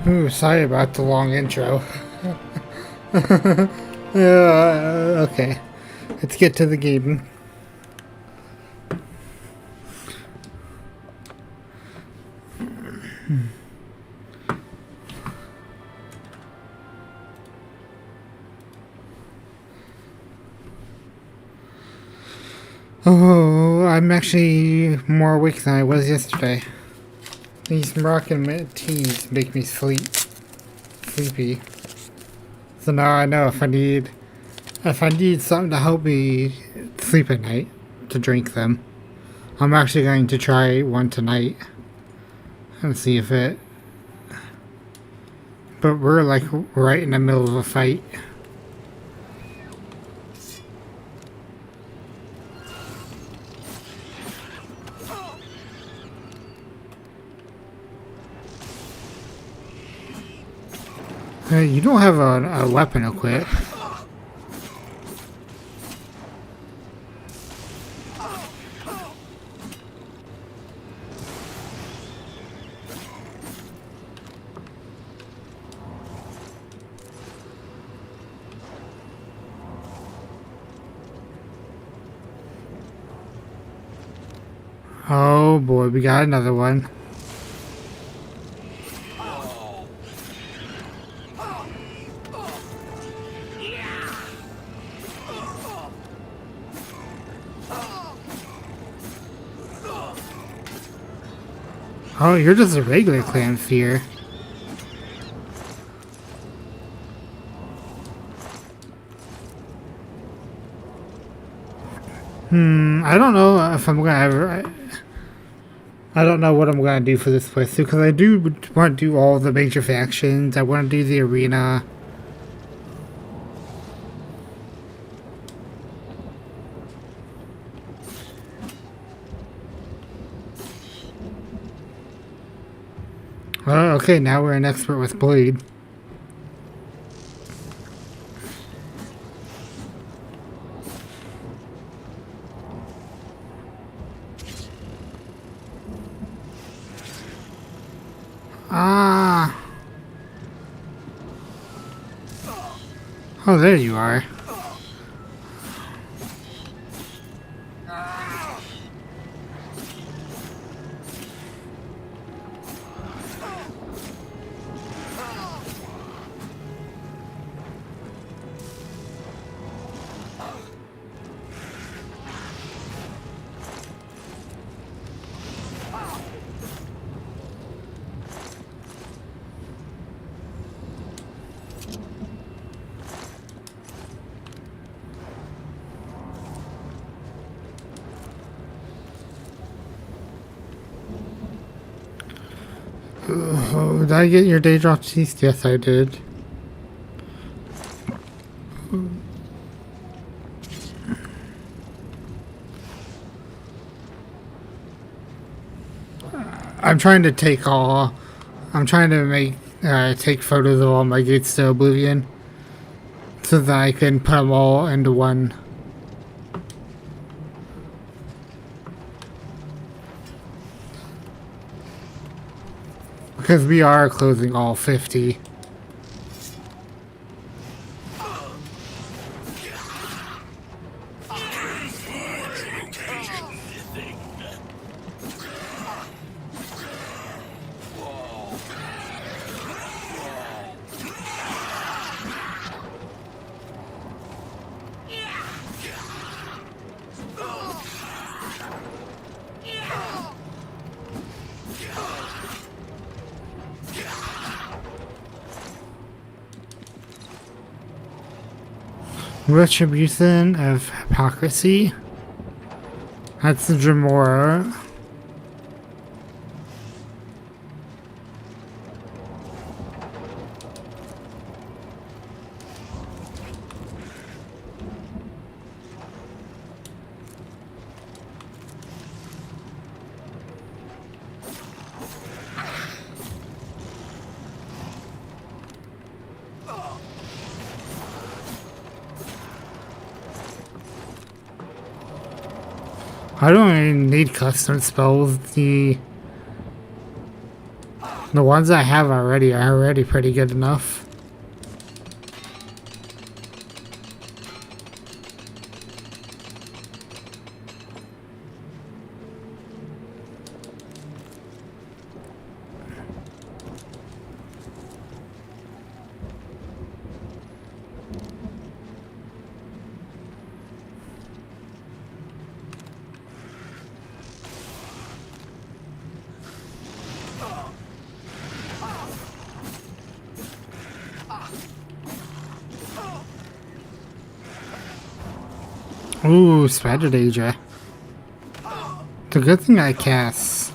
Ooh, sorry about the long intro. Okay. Let's get to the game. Oh, I'm actually more awake than I was yesterday. These Moroccan teas make me sleepy. So now I know if I need something to help me sleep at night, to drink them. I'm actually going to try one tonight and see if it. But we're like right in the middle of a fight. You don't have a weapon equipped. Oh boy, we got another one. Oh, you're just a regular clan fear. I don't know if I'm gonna ever. I don't know what I'm gonna do for this playthrough because I do want to do all the major factions. I want to do the arena. Oh, okay, now we're an expert with Blade. Ah. Oh, there you are. Oh, did I get your day drop teeth? Yes, I did. I'm trying to take all. I'm trying to take photos of all my gates to Oblivion, so that I can put them all into one. Because we are closing all 50. Retribution of hypocrisy. That's the Dremora. I don't even need custom spells. The The ones I have already are already pretty good enough. Ooh, Spider Danger. The good thing I cast.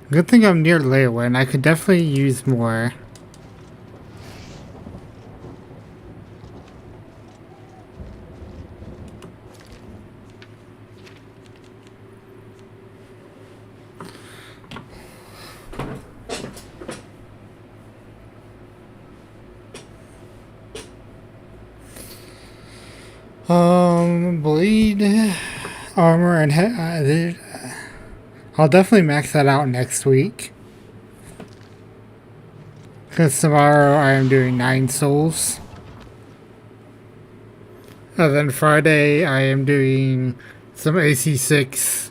Good thing I'm near Leywin. I could definitely use more. Bleed, armor, and I'll definitely max that out next week. Because tomorrow I am doing 9 souls. And then Friday I am doing some AC6.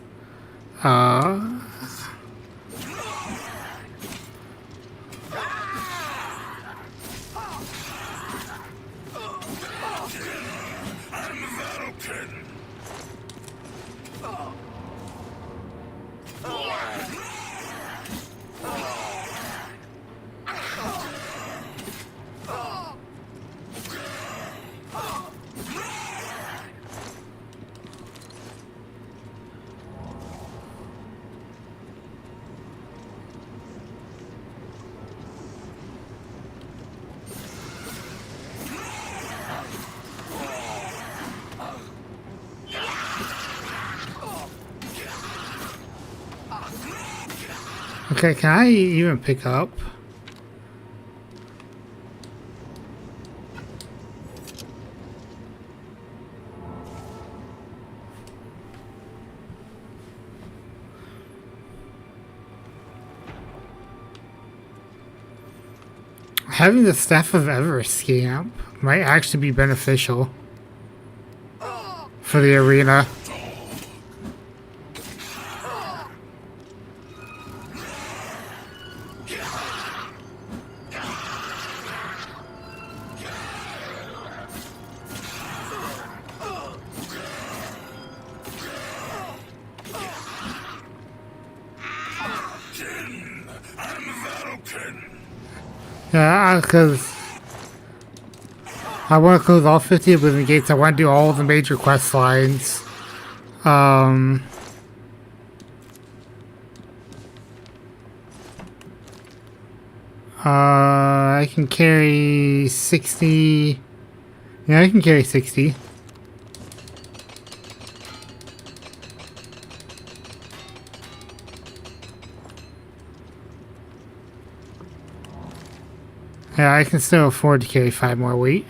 Okay, can I even pick up? Having the Staff of Everest camp might actually be beneficial for the arena. Yeah, because I want to close all 50 Oblivion gates. I want to do all the major quest lines. I can carry 60. Yeah, I can carry 60. Yeah, I can still afford to carry 5 more weight.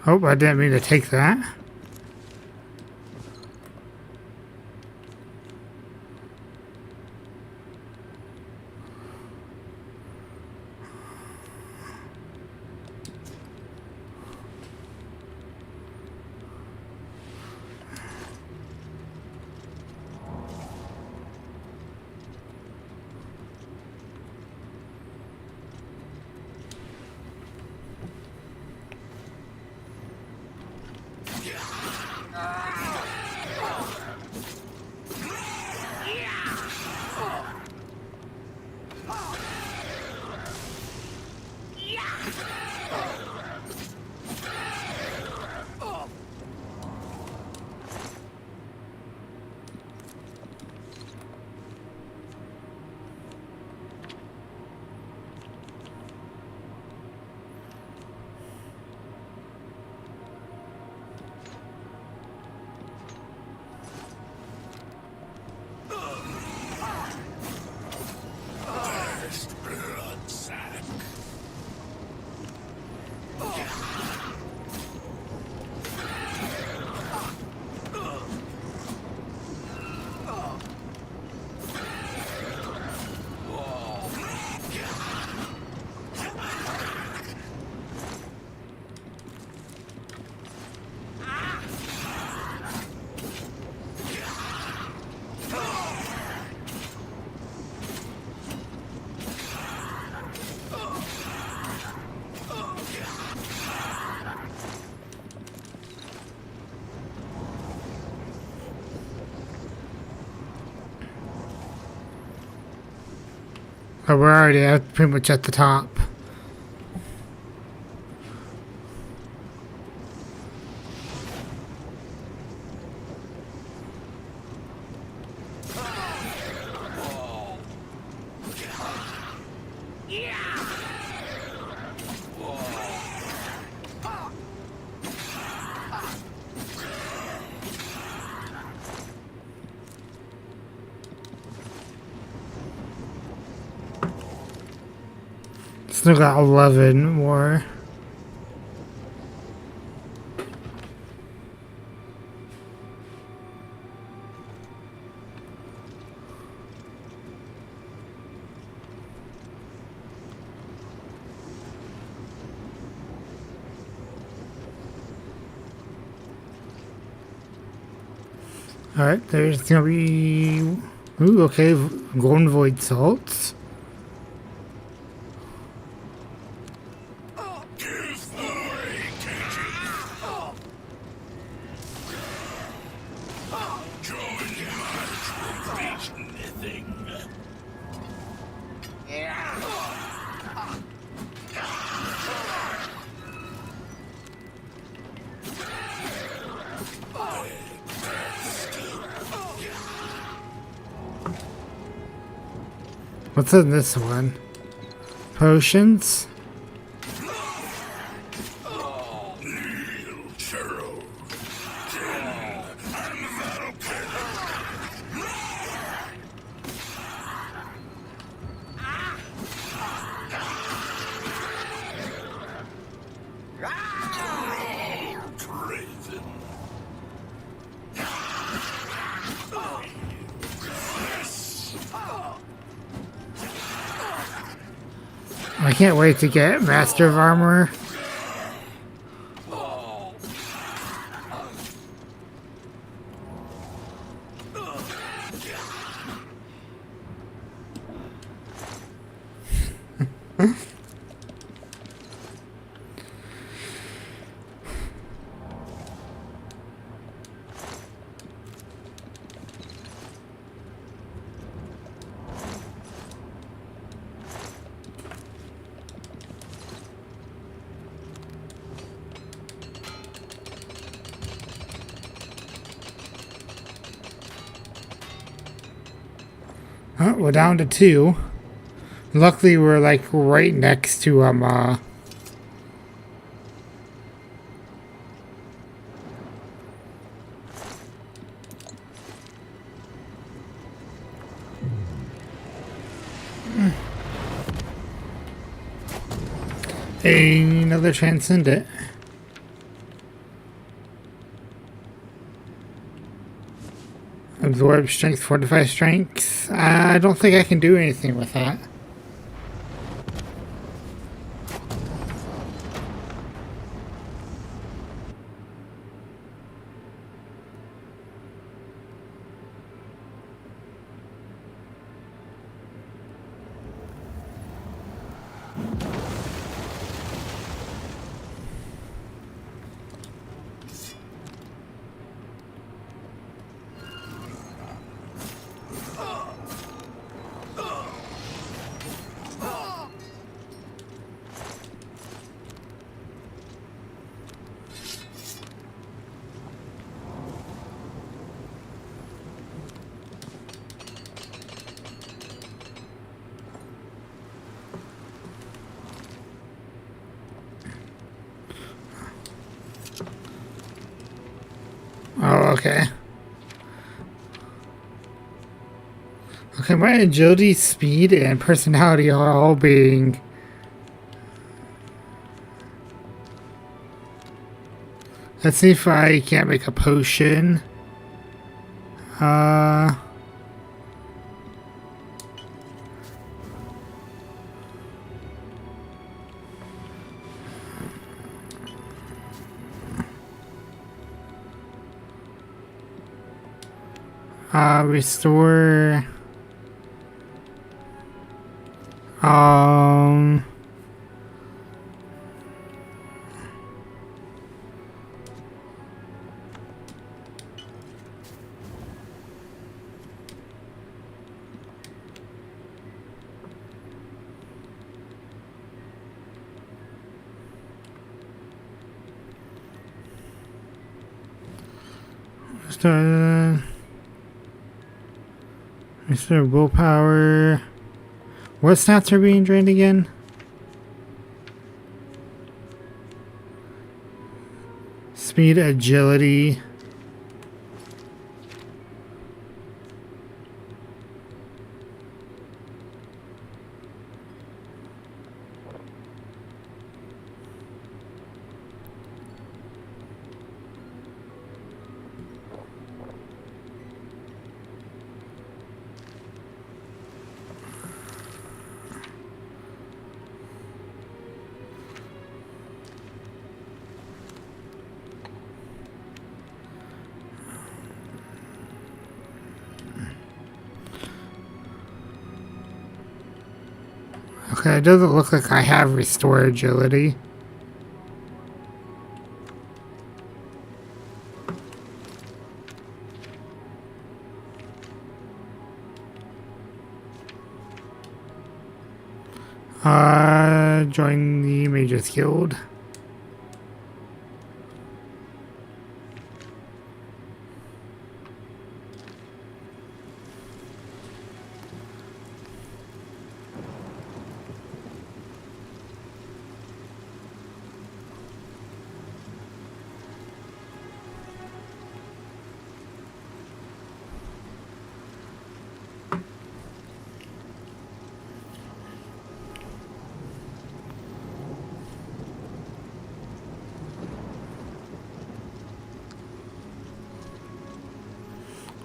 Oh, I didn't mean to take that. But we're already pretty much at the top. Still got 11 more. Alright, there's gonna be... Ooh, okay, golden void salts. What's in this one? Potions? I can't wait to get Master of Armor. Oh, we're down to 2. Luckily, we're like right next to another Transcendent. Absorb strength, fortify strength. I don't think I can do anything with that. Oh, okay. Okay, my agility, speed, and personality are all being... Let's see if I can't make a potion. Restore... Restore willpower. What stats are being drained again? Speed, agility. Okay, it doesn't look like I have restore agility. Join the Mages Guild.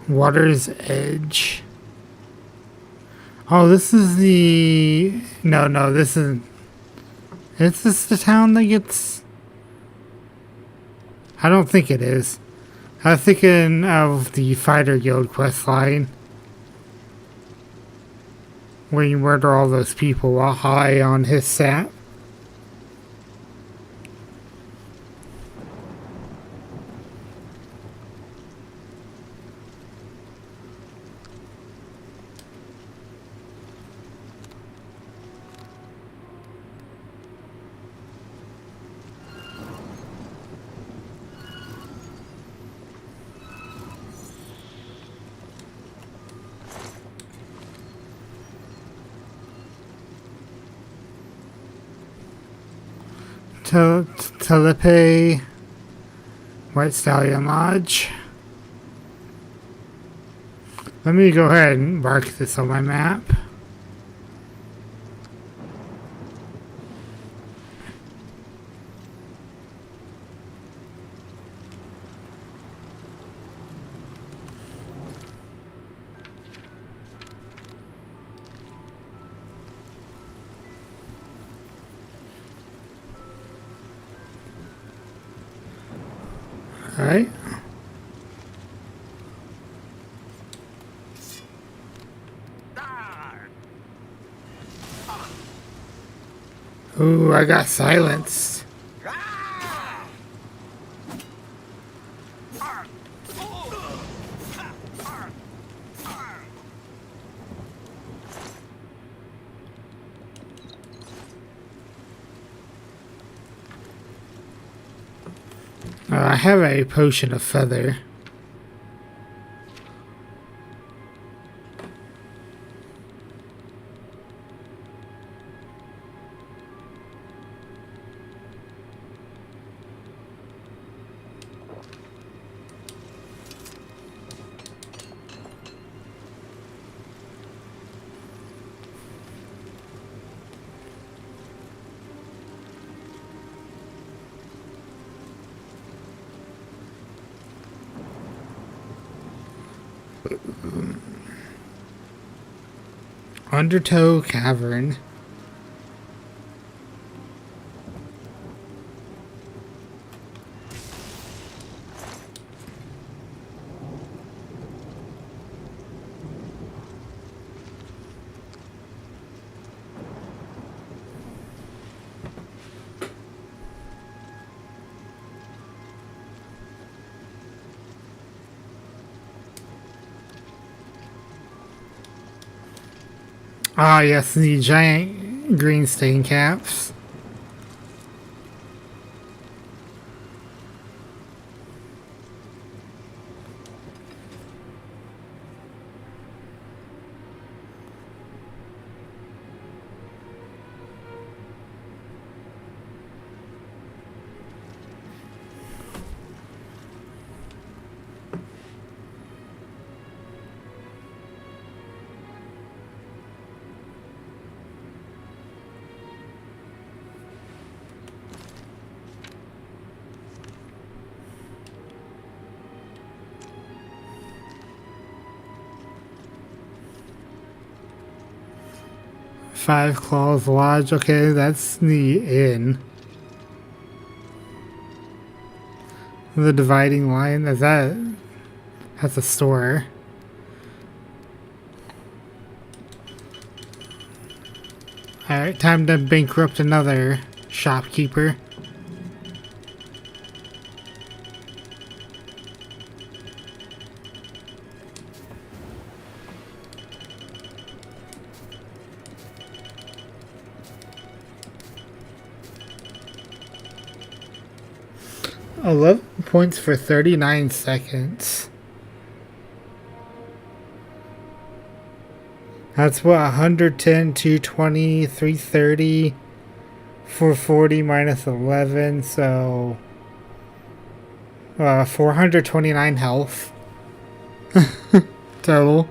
Water's Edge. Oh, this is the... No, this is... Is this the town that gets... I don't think it is. I was thinking of the Fighter Guild quest line. Where you murder all those people while high on his sap. Telepe, White Stallion Lodge. Let me go ahead and mark this on my map. Alright. Ooh, I got silenced. I have a potion of feather. Undertow Cavern. Ah, yes, the giant green stain caps. Five Claws Lodge. Okay, that's the inn. The Dividing Line. Is that? That's a store. Alright, time to bankrupt another shopkeeper. £11 for 39 seconds. That's what, 110, 220, 330, 440 minus 11, so 429 health total.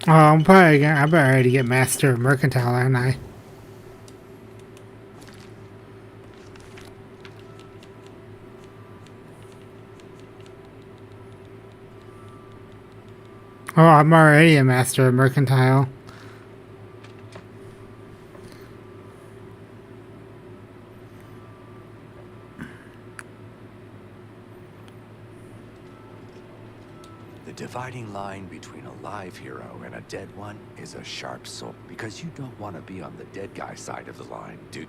Oh, I'm already get Master of Mercantile, aren't I? Oh, I'm already a Master of Mercantile. The dividing line between a live hero and a dead one is a sharp sword, because you don't want to be on the dead guy side of the line, dude.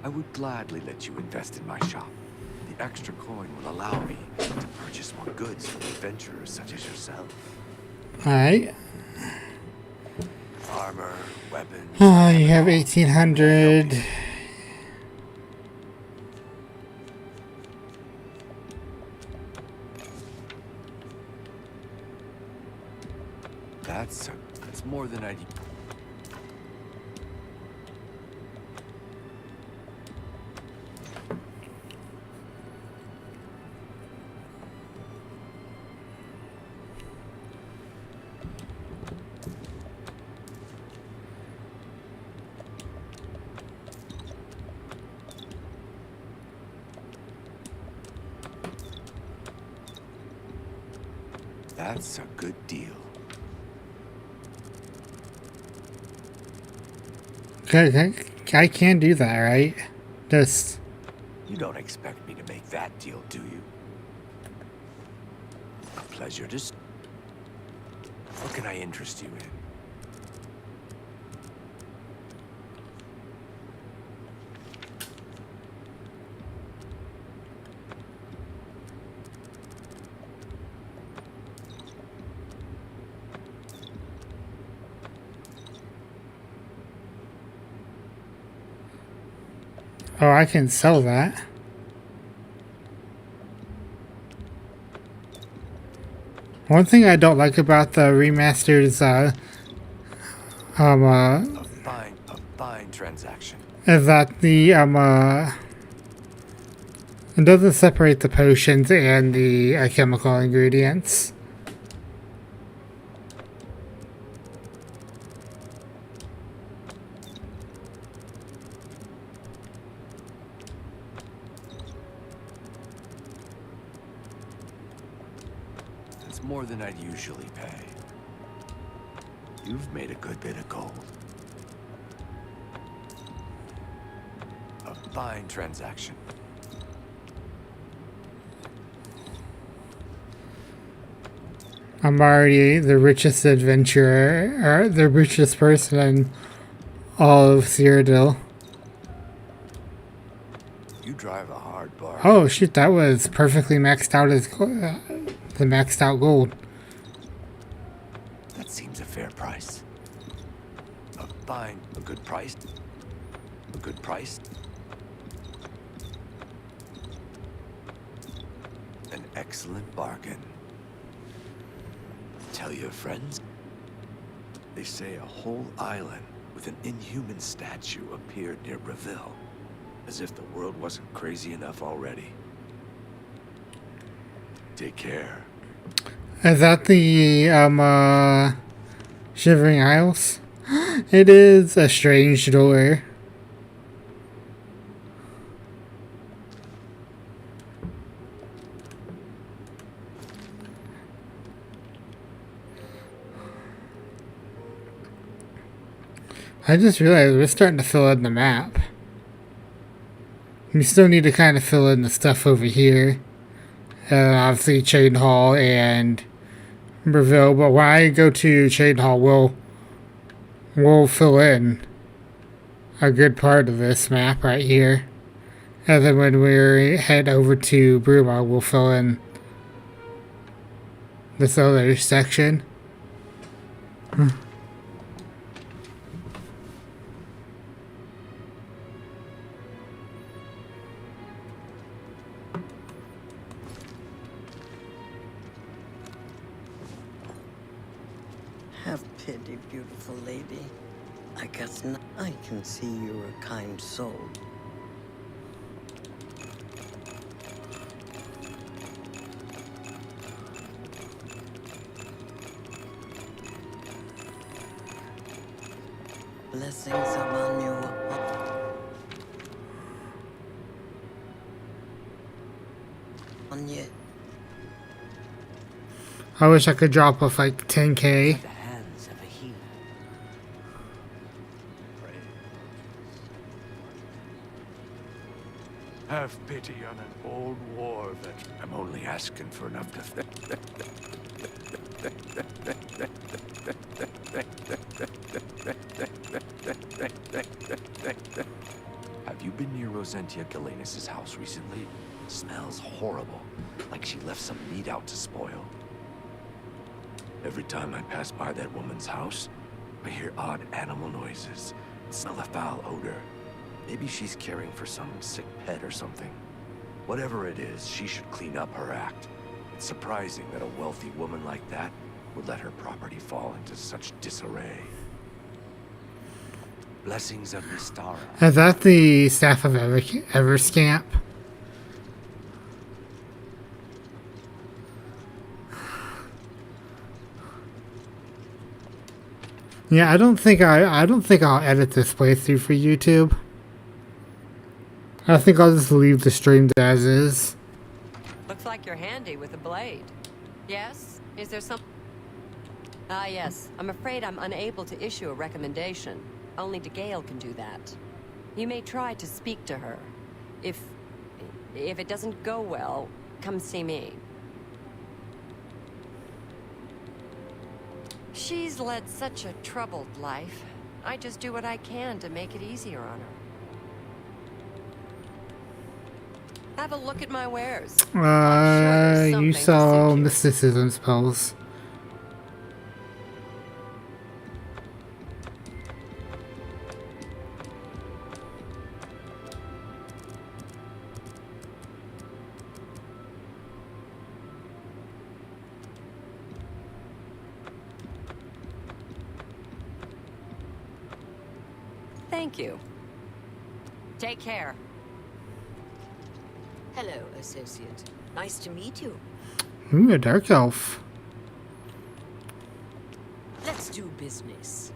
I would gladly let you invest in my shop. The extra coin will allow me to purchase more goods from adventurers such as yourself. Alright. Armor, weapons... Oh, you have 1800. That's more than I'd... That's a good deal. I can do that, right? Just... You don't expect me to make that deal, do you? A pleasure to... What can I interest you in? Oh, I can sell that. One thing I don't like about the remastered A fine transaction. is that the it doesn't separate the potions and the chemical ingredients. More than I'd usually pay. You've made a good bit of gold. A fine transaction. I'm already the richest adventurer, or the richest person in all of Cyrodiil. You drive a hard bargain. Oh shoot, that was perfectly maxed out as the maxed out gold. That seems a fair price. A good price. A good price. An excellent bargain. tell your friends? They say a whole island with an inhuman statue appeared near Breville. As if the world wasn't crazy enough already. Take care. Is that the Shivering Isles? It is a strange door. I just realized we're starting to fill in the map. We still need to kind of fill in the stuff over here. Obviously Chain Hall and Breville, but when I go to Chain Hall, we'll fill in a good part of this map right here. And then when we head over to Bruma, we'll fill in this other section. Have pity, beautiful lady. I guess not. I can see you're a kind soul. Blessings upon you. On you. I wish I could drop off like 10k. The hands of a healer. Have pity on an old war veteran. I'm only asking for enough to... Have you been near Rosentia Galenis' house recently? Smells horrible, like she left some meat out to spoil. Every time I pass by that woman's house, I hear odd animal noises and smell a foul odor. Maybe she's caring for some sick pet or something. Whatever it is, she should clean up her act. It's surprising that a wealthy woman like that would let her property fall into such disarray. Blessings of Mistara. Is that the staff of Everscamp? Yeah, I don't think I'll edit this playthrough for YouTube. I think I'll just leave the stream as is. Looks like you're handy with a blade. Yes? Is there some... Ah, yes. I'm afraid I'm unable to issue a recommendation. Only DeGale can do that. You may try to speak to her. If it doesn't go well, come see me. She's led such a troubled life. I just do what I can to make it easier on her. Have a look at my wares. You saw mysticism spells. Thank you. Take care. Hello, associate. Nice to meet you. Ooh, a dark elf. Let's do business.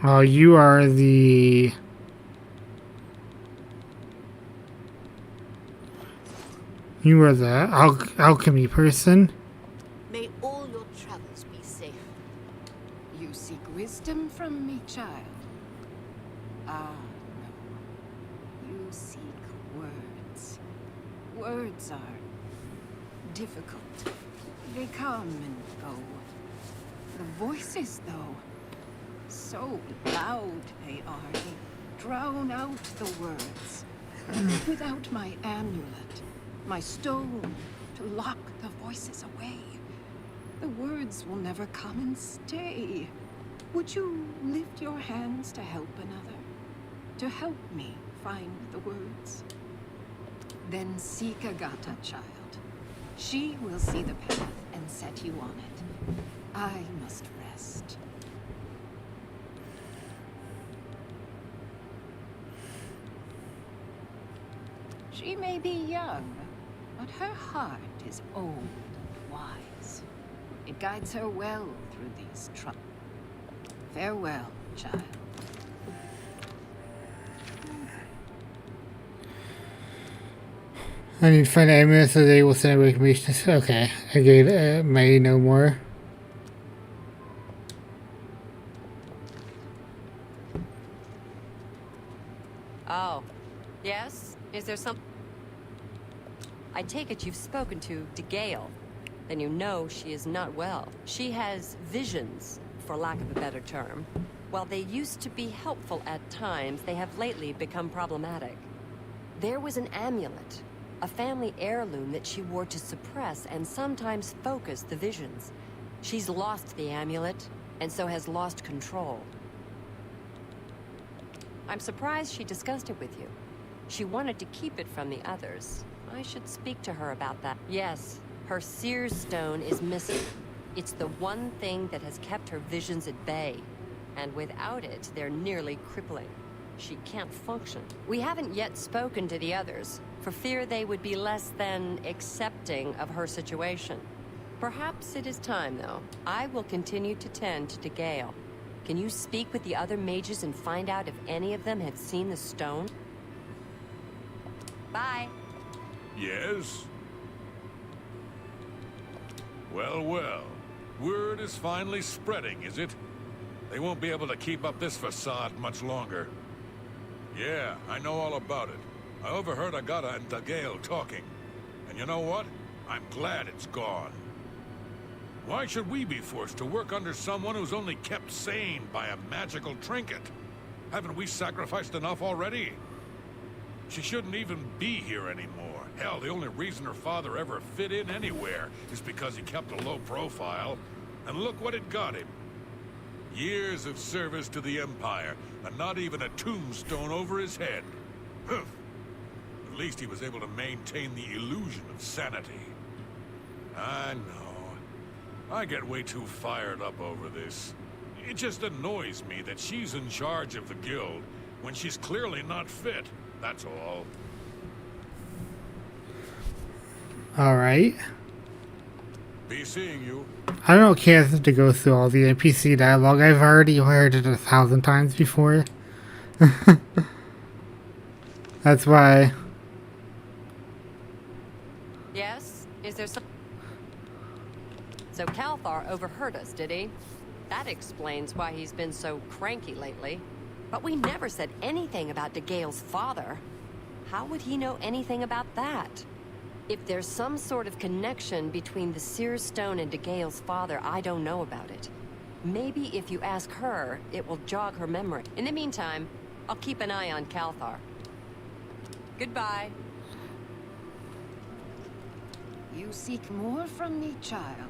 Oh, you are the... You are the alchemy person. May all your travels be safe. You seek wisdom from me, child? Ah, no. You seek words. Words are difficult. They come and go. The voices, though, so loud they are, they drown out the words. Without my amulet, my stone to lock the voices away, the words will never come and stay. Would you lift your hands to help another? To help me find the words? Then seek Agata, child. She will see the path and set you on it. I must rest. She may be young, but her heart is old and wise. It guides her well through these troubles. Farewell, child. I need to find the amulet so they will send a reclamation. Okay, I get may no more. Oh, yes? Is there some... I take it you've spoken to Gale. Then you know she is not well. She has visions, for lack of a better term. While they used to be helpful at times, they have lately become problematic. There was an amulet, a family heirloom that she wore to suppress and sometimes focus the visions. She's lost the amulet, and so has lost control. I'm surprised she discussed it with you. She wanted to keep it from the others. I should speak to her about that. Yes, her Seer's Stone is missing. It's the one thing that has kept her visions at bay. And without it, they're nearly crippling. She can't function. We haven't yet spoken to the others, for fear they would be less than accepting of her situation. Perhaps it is time, though. I will continue to tend to Gale. Can you speak with the other mages and find out if any of them have seen the stone? Bye. Yes? Well, well. Word is finally spreading, is it? They won't be able to keep up this facade much longer. Yeah, I know all about it. I overheard Agata and Dagale talking. And you know what? I'm glad it's gone. Why should we be forced to work under someone who's only kept sane by a magical trinket? Haven't we sacrificed enough already? She shouldn't even be here anymore. Hell, the only reason her father ever fit in anywhere is because he kept a low profile. And look what it got him. Years of service to the Empire, and not even a tombstone over his head. Humph. At least he was able to maintain the illusion of sanity. I know. I get way too fired up over this. It just annoys me that she's in charge of the guild when she's clearly not fit, that's all. Alright. Be seeing you. I don't care to go through all the NPC dialogue. I've already heard it 1,000 times before. That's why. Yes? Is there some... So Calthar overheard us, did he? That explains why he's been so cranky lately. But we never said anything about Dagale's father. How would he know anything about that? If there's some sort of connection between the Seer's Stone and Dagale's father, I don't know about it. Maybe if you ask her, it will jog her memory. In the meantime, I'll keep an eye on Calthar. Goodbye. You seek more from me, child.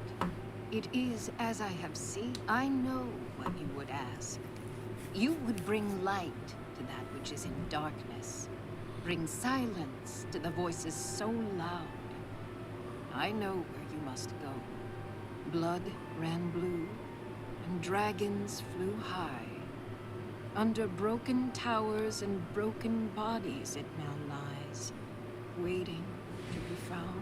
It is as I have seen. I know what you would ask. You would bring light to that which is in darkness. Bring silence to the voices so loud. I know where you must go. Blood ran blue, and dragons flew high. Under broken towers and broken bodies it now lies, waiting to be found.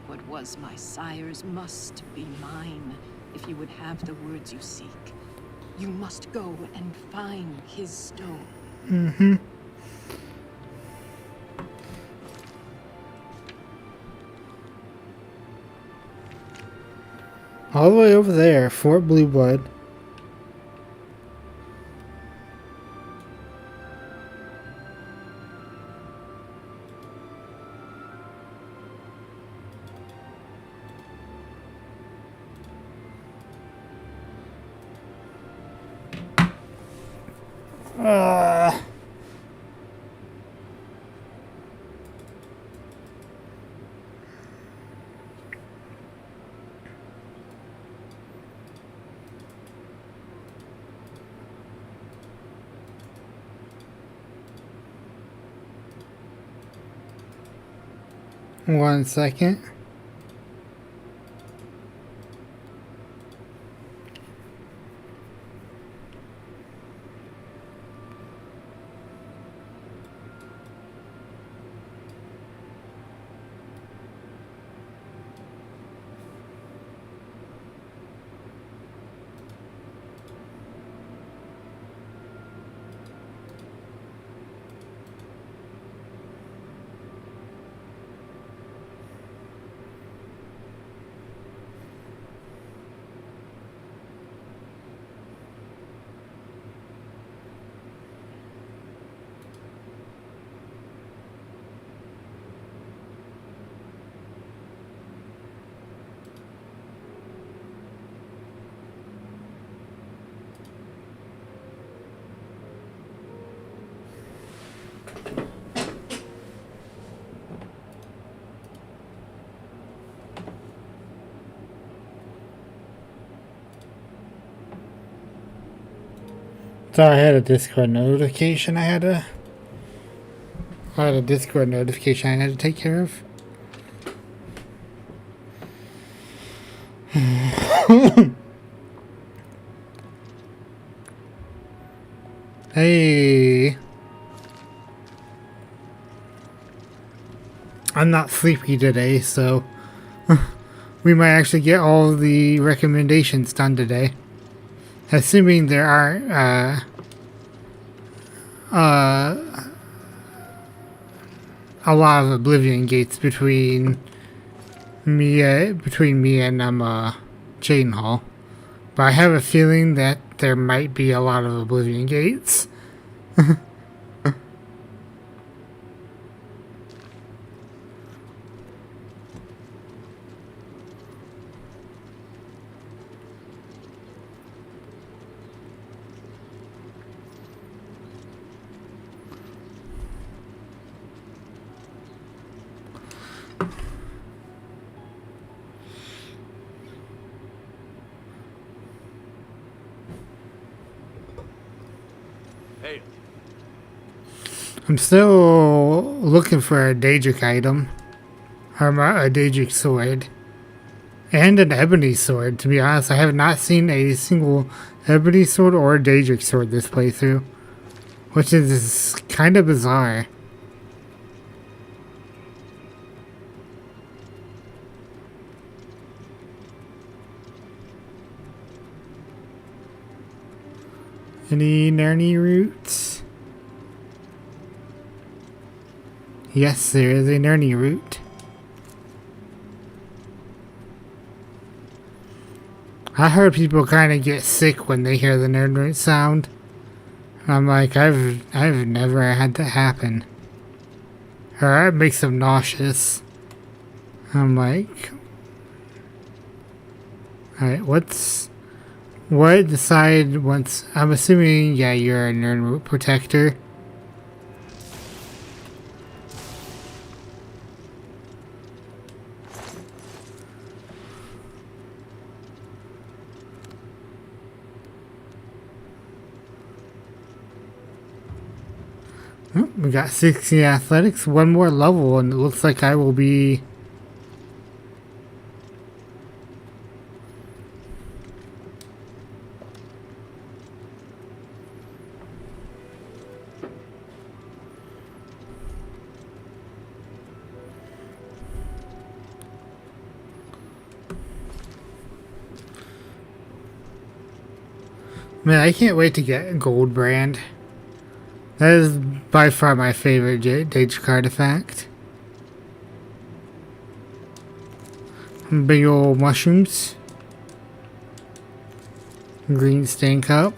What was my sire's must be mine, if you would have the words you seek. You must go and find his stone. Mm-hmm. All the way over there, Fort Blueblood. One second. So I had a Discord notification I had a Discord notification I had to take care of. Hey. I'm not sleepy today, so we might actually get all the recommendations done today. Assuming there aren't a lot of Oblivion gates between me and Chain Hall. But I have a feeling that there might be a lot of Oblivion gates. Hey, I'm still looking for a Daedric item. Or a Daedric sword. And an ebony sword, to be honest. I have not seen a single ebony sword or Daedric sword this playthrough. Which is kind of bizarre. Any Nerny roots? Yes, there is a Nerny root. I heard people kind of get sick when they hear the Nerd root sound. I'm like, I've never had that happen. Or it makes them nauseous. I'm like, alright, what decide once, I'm assuming, yeah, you're a Nerd root protector. Oh, we got 60 athletics, one more level, and it looks like I will be... Man, I can't wait to get Gold Brand. That is by far my favorite Daedric artifact. Big old mushrooms. Green stain cup.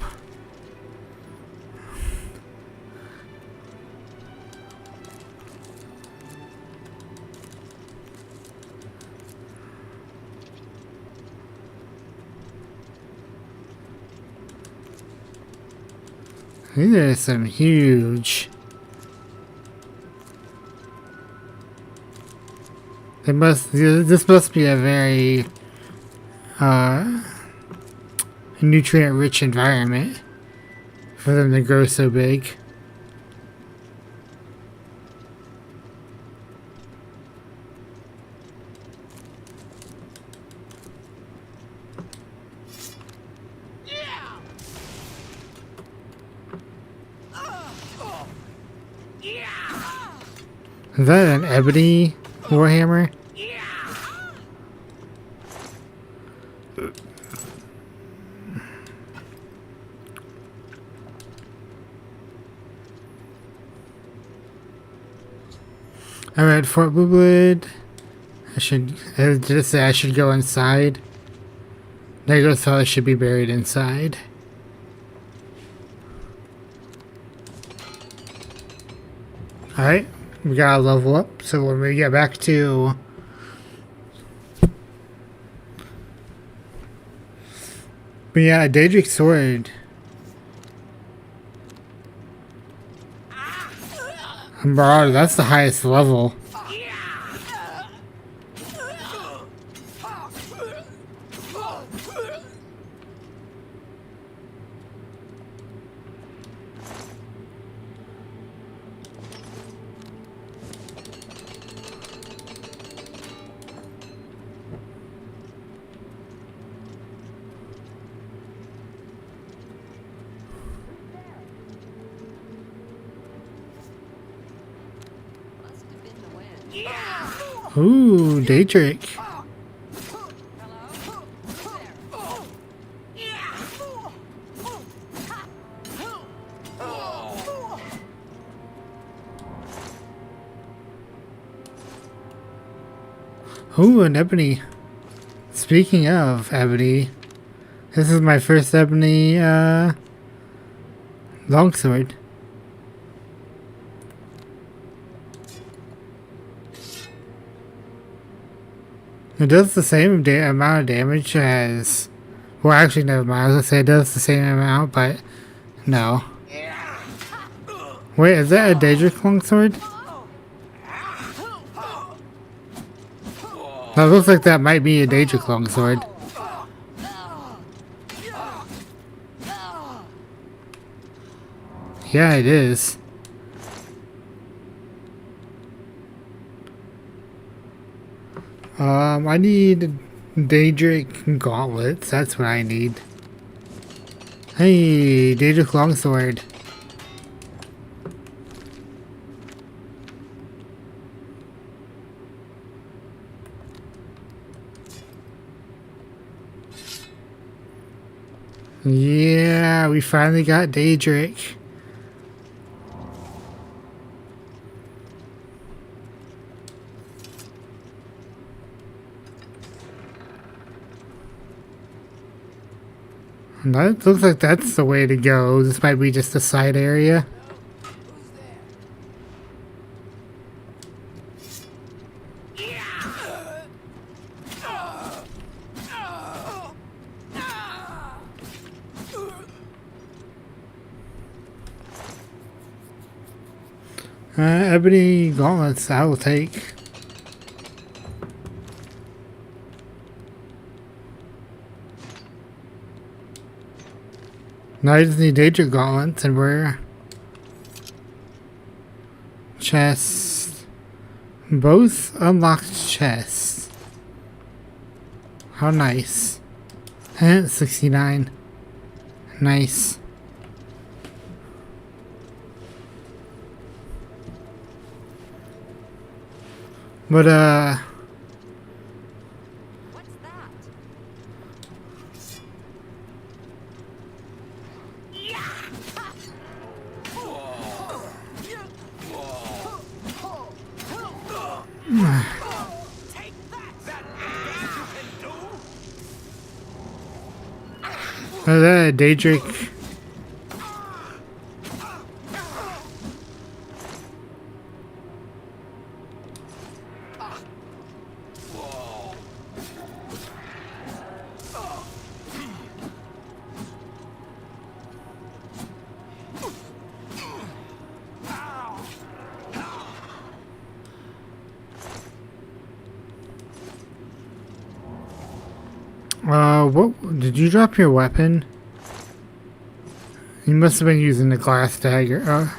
These are some huge. This must be a very nutrient-rich environment for them to grow so big. Is that an ebony warhammer? Alright, Fort Bluewood. I should go inside. There goes fellas should be buried inside. Alright, we gotta level up, so when we get back to... But yeah, a Daedric sword. Bro, that's the highest level. Ooh, Daedric. Ooh, an ebony. Speaking of ebony, this is my first ebony longsword. It does the same amount of damage as... Well, actually, never mind. I was gonna say it does the same amount, but no. Wait, is that a Daedric longsword? That looks like that might be a Daedric longsword. Yeah, it is. I need Daedric gauntlets. That's what I need. Hey, Daedric longsword. Yeah, we finally got Daedric. That looks like that's the way to go. This might be just a side area. Ebony gauntlets I will take. Now I just need Daedric gauntlets and we're... Chests. Both unlocked chests. How nice. And 69. Nice. But, What's that? is that a Daedric? What? Did you drop your weapon? You must have been using the glass dagger.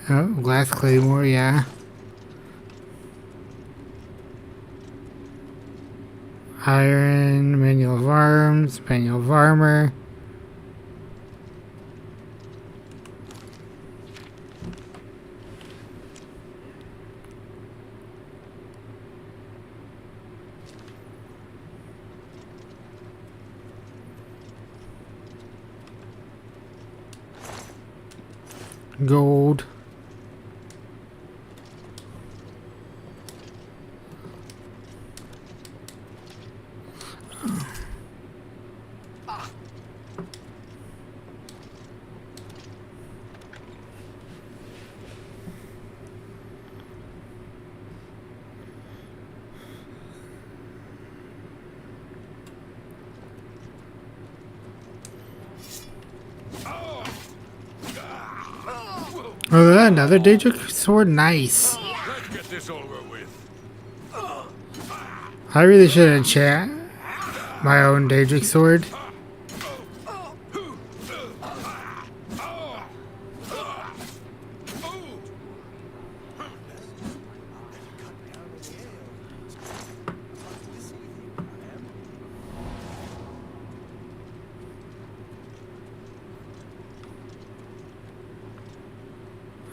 Glass claymore, yeah. Iron, manual of arms, manual of armor. Gold. Oh, is that another Daedric sword? Nice. Let's get this over with. I really should enchant my own Daedric sword.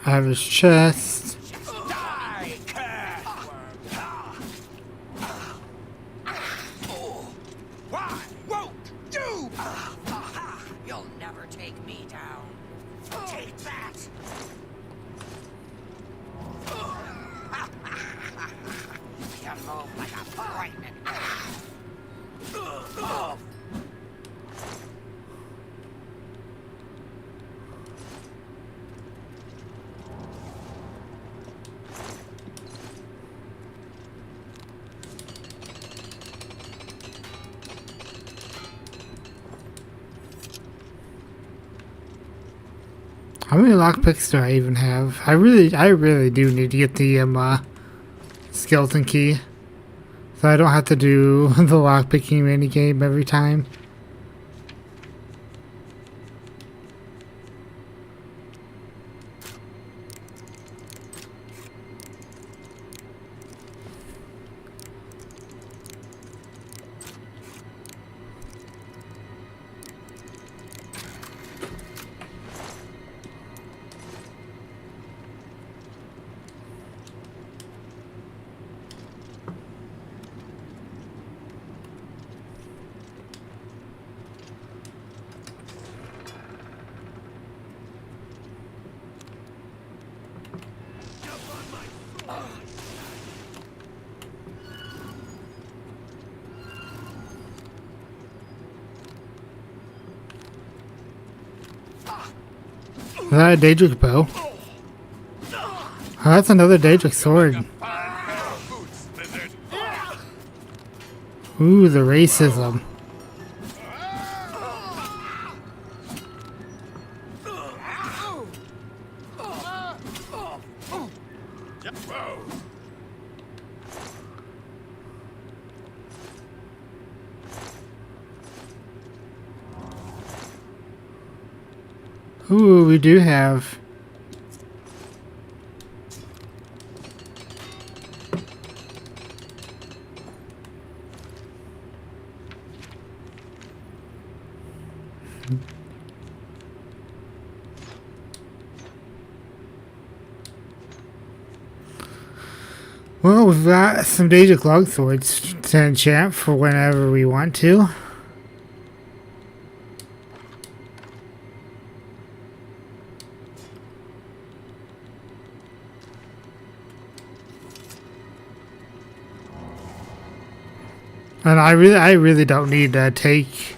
I have his chest. me down. Take that! You move like a frightened ass. How many lockpicks do I even have? I really do need to get the skeleton key, so I don't have to do the lockpicking minigame every time. Is that a Daedric bow? Oh, that's another Daedric sword. Ooh, the racism. Ooh, we do have. Well, we've got some Daedric longswords to enchant for whenever we want to. And I really don't need to take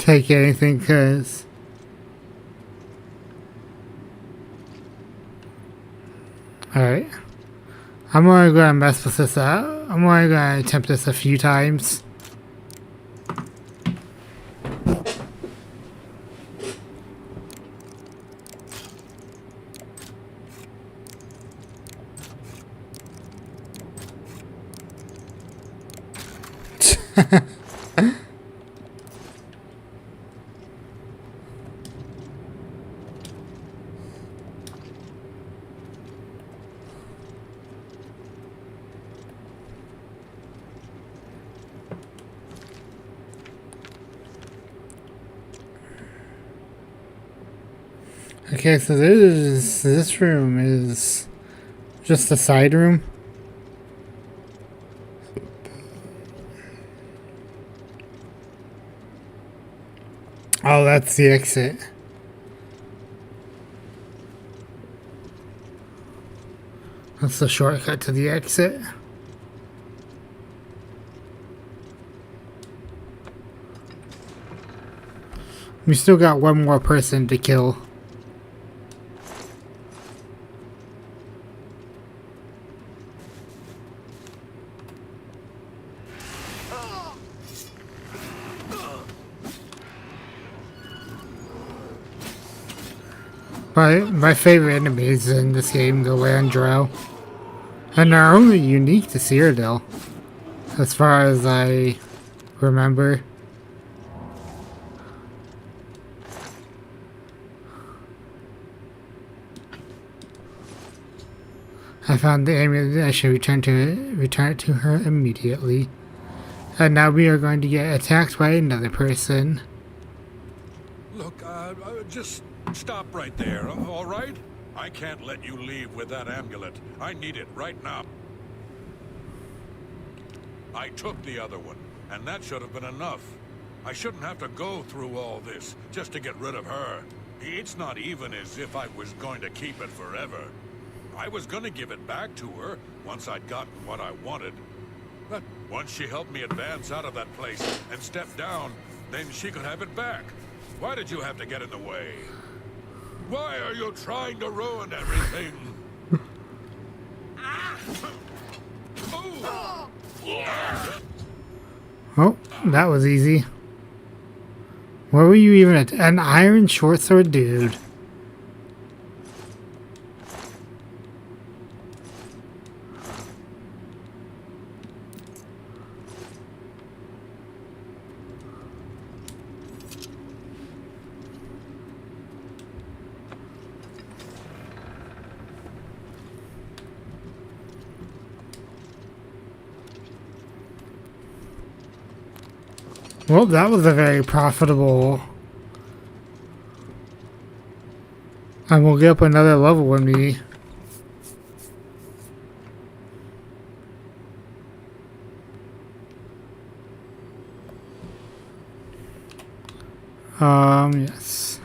anything, because alright. I'm only gonna mess with this out. I'm only gonna attempt this a few times. Okay, so this room is just the side room. Oh, that's the exit. That's the shortcut to the exit. We still got one more person to kill. My favorite enemies in this game, the Landrow. And they're only unique to Cyrodiil, as far as I remember. I found the amulet. I should return it to her immediately. And now we are going to get attacked by another person. Look, just stop right there, all right? I can't let you leave with that amulet. I need it right now. I took the other one, and that should have been enough. I shouldn't have to go through all this just to get rid of her. It's not even as if I was going to keep it forever. I was going to give it back to her once I'd gotten what I wanted. But once she helped me advance out of that place and step down, then she could have it back. Why did you have to get in the way? Why are you trying to ruin everything? Oh, that was easy. Where were you even at? An iron short sword dude. Well, that was a very profitable. And we'll get up another level when we. Yes.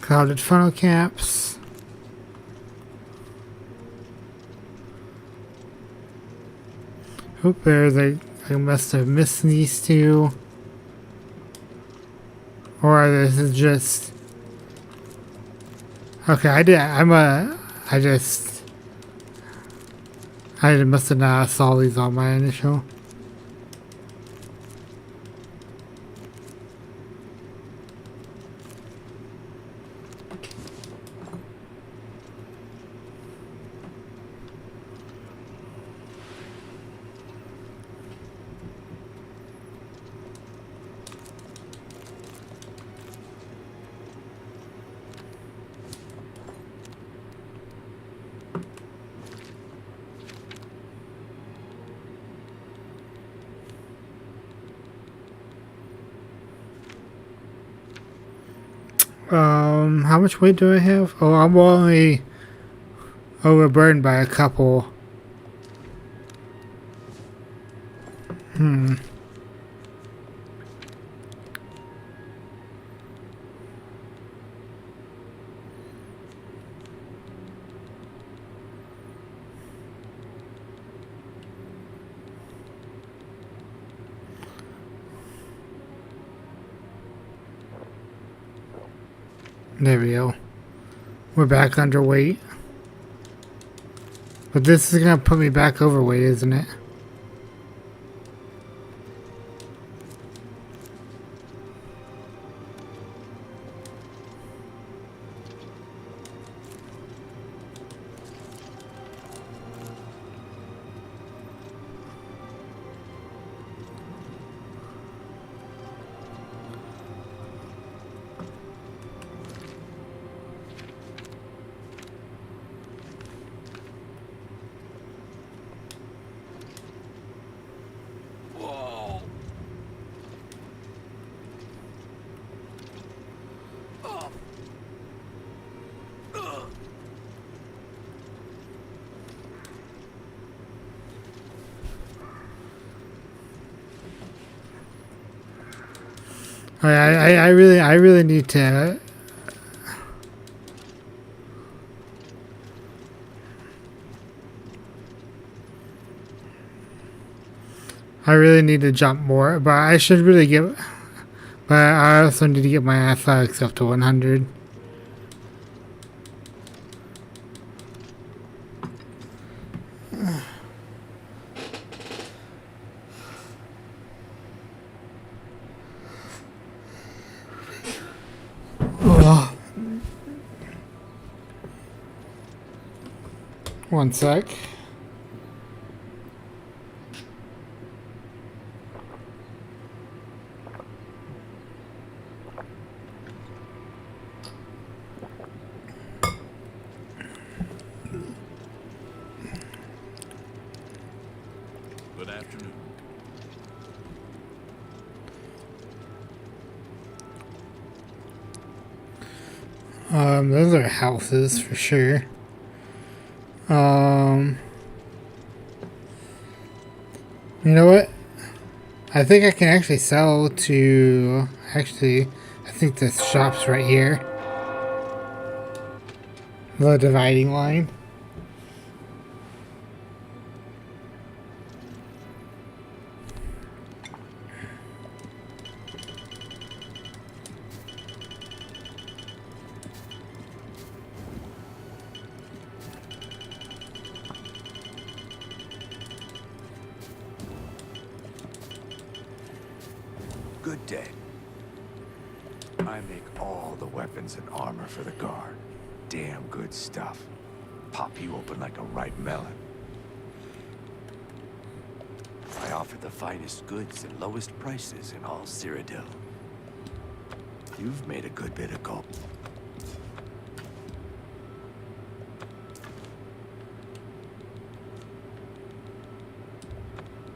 Clouded funnel caps. Hope there's I must have missed these two. Or this is just. Okay, I must have not saw these on my initial. How much weight do I have? Oh, I'm only overburdened by a couple. There we go. We're back underweight. But this is going to put me back overweight, isn't it? I really need to. I really need to jump more, but I should really get. But I also need to get my athletics up to 100. One sec. Good afternoon. Those are houses for sure. You know what? I think I can actually sell to... Actually, I think this shop's right here. The dividing line. Good day. I make all the weapons and armor for the guard. Damn good stuff. Pop you open like a ripe melon. I offer the finest goods and lowest prices in all Cyrodiil. You've made a good bit of gold.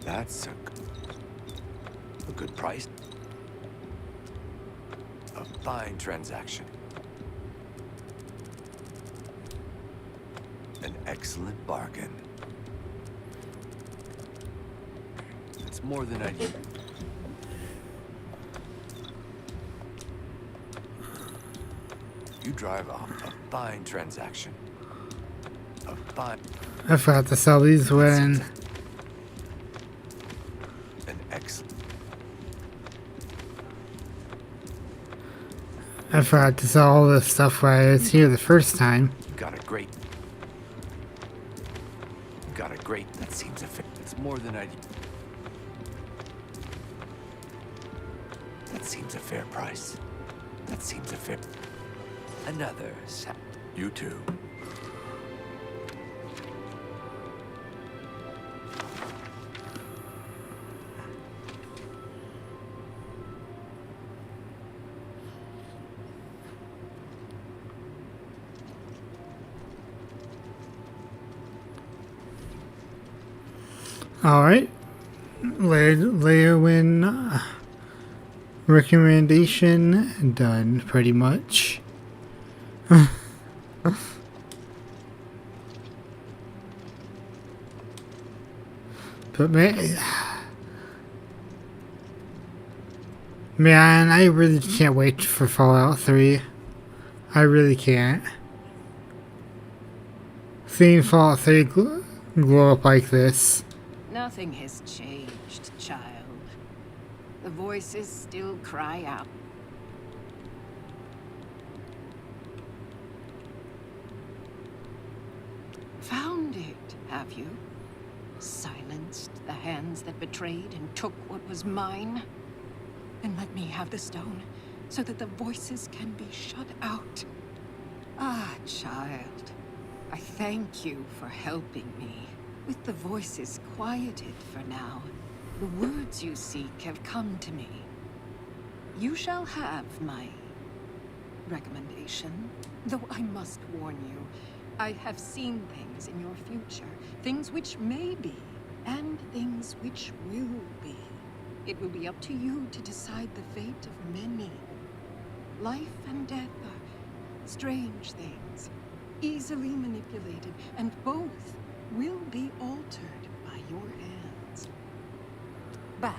That's a good price. A fine transaction. An excellent bargain. It's more than I need. You drive a fine transaction. A fine... I forgot to sell these when... An excellent... I forgot to sell all this stuff when I was here the first time. Got a great... That seems a fair... It's more than I... That seems a fair price. That seems a fair... Another... You too. Alright. Layer win recommendation done pretty much. But man, I really can't wait for Fallout 3. I really can't. Seeing Fallout 3 glow up like this. Nothing has changed, child. The voices still cry out. Found it, have you? Silenced the hands that betrayed and took what was mine? Then let me have the stone, so that the voices can be shut out. Ah, child, I thank you for helping me. With the voices quieted for now, the words you seek have come to me. You shall have my recommendation, though I must warn you, I have seen things in your future, things which may be, and things which will be. It will be up to you to decide the fate of many. Life and death are strange things, easily manipulated, and both will be altered by your hands. Bye.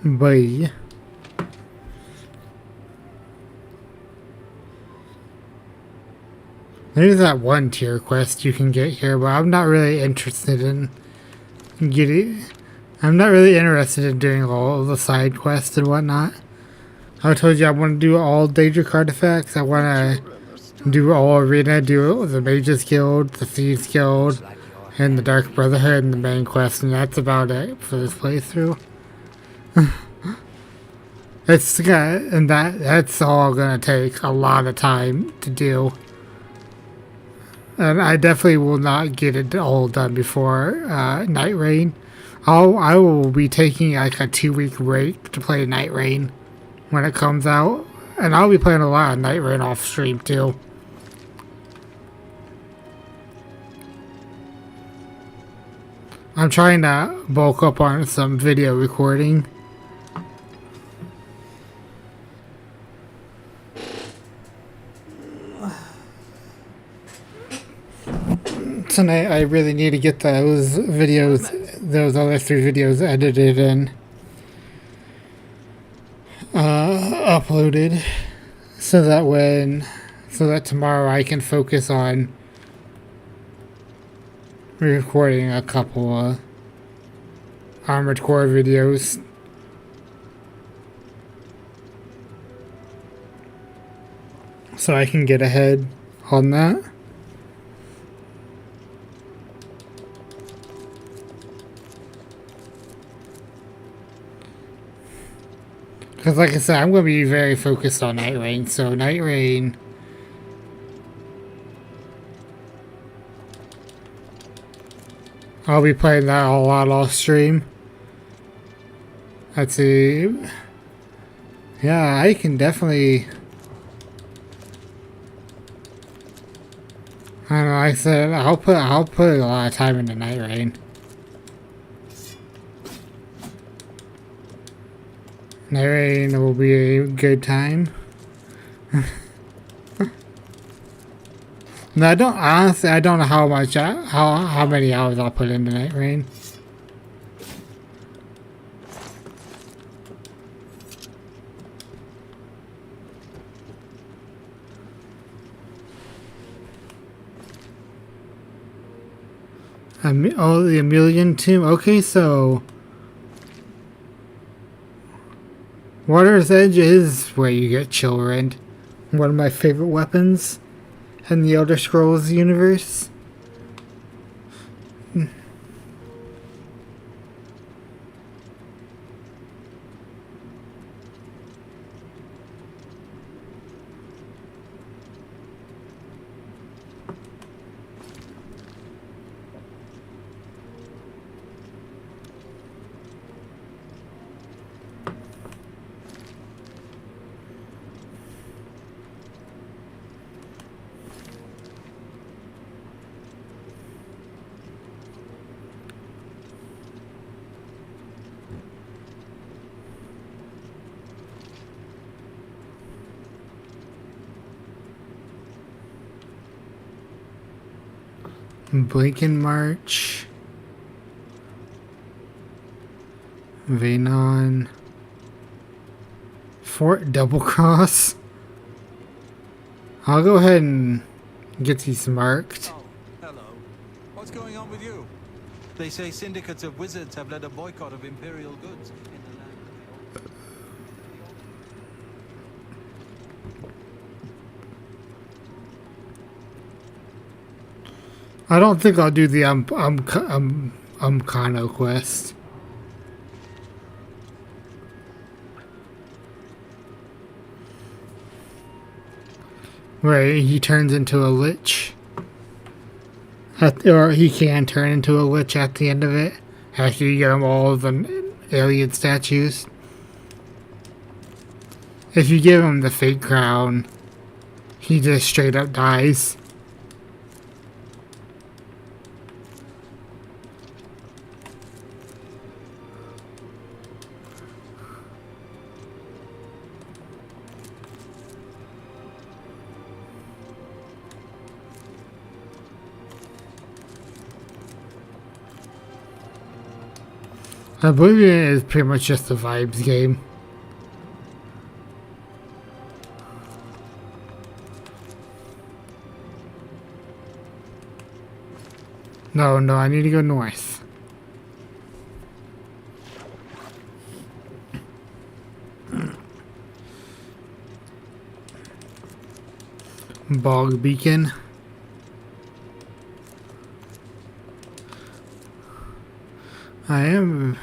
Bye. There's that one tier quest you can get here, but I'm not really interested in getting... I'm not really interested in doing all the side quests and whatnot. I told you I want to do all Daedric artifacts. I want to do all arena, do the Mages Guild, the Thieves Guild, and the Dark Brotherhood and the main quest, and that's about it for this playthrough. It's gonna, and that's all gonna take a lot of time to do. And I definitely will not get it all done before Night Rain. I will be taking like a 2-week break to play Night Rain when it comes out. And I'll be playing a lot of Night Rain off stream too. I'm trying to bulk up on some video recording. Tonight I really need to get those videos, those other 3 videos edited and uploaded, so that tomorrow I can focus on recording a couple of Armored Core videos. So I can get ahead on that. Because like I said, I'm going to be very focused on Night Rain. So Night Rain, I'll be playing that a lot off stream. Let's see. Yeah, I can definitely... I don't know, like I said, I'll put a lot of time into Night Rain. Night Rain will be a good time. No, I don't know how much, how many hours I'll put into Night Rain. Oh, the Amelia Tomb. Okay, so Water's Edge is where you get Chillrend. One of my favorite weapons in the Elder Scrolls universe. Blinken March, Vanon, Fort Double Cross. I'll go ahead and get these marked. Oh, hello. What's going on with you? They say syndicates of wizards have led a boycott of Imperial goods in the land. I don't think I'll do the Kano quest. Where he turns into a lich. Or he can turn into a lich at the end of it. After you get him all of the alien statues. If you give him the fake crown, he just straight up dies. Oblivion is pretty much just a vibes game. No, I need to go north. Bog Beacon. I am...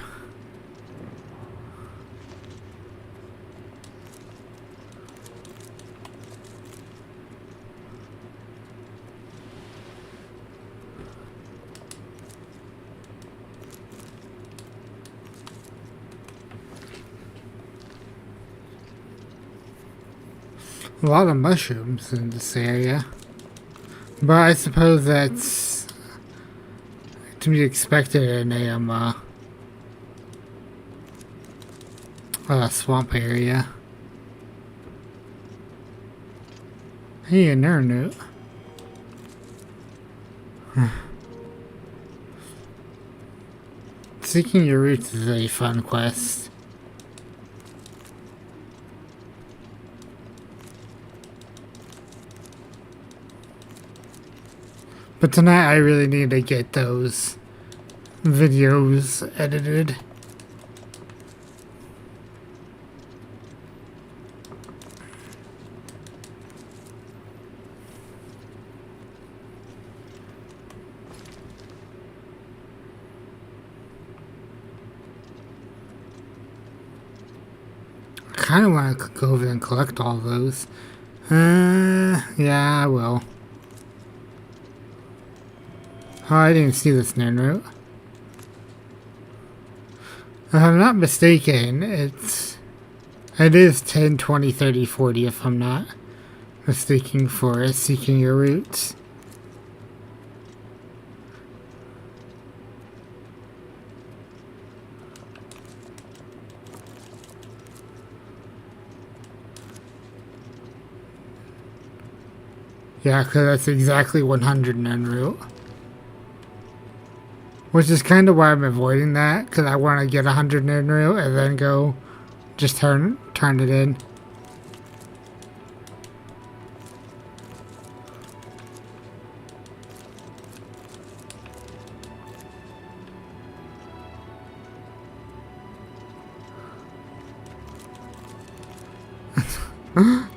A lot of mushrooms in this area. But I suppose that's to be expected in a swamp area. Hey, a nerd note. Seeking your roots is a fun quest. But tonight I really need to get those videos edited. I kind of want to go over and collect all those. Yeah, I will. Oh, I didn't see this nerd route. If I'm not mistaken, it is 10, 20, 30, 40 if I'm not mistaken for seeking your roots. Yeah, because that's exactly 100 nerd route. Which is kind of why I'm avoiding that, because I want to get 100 nerd route and then go just turn it in.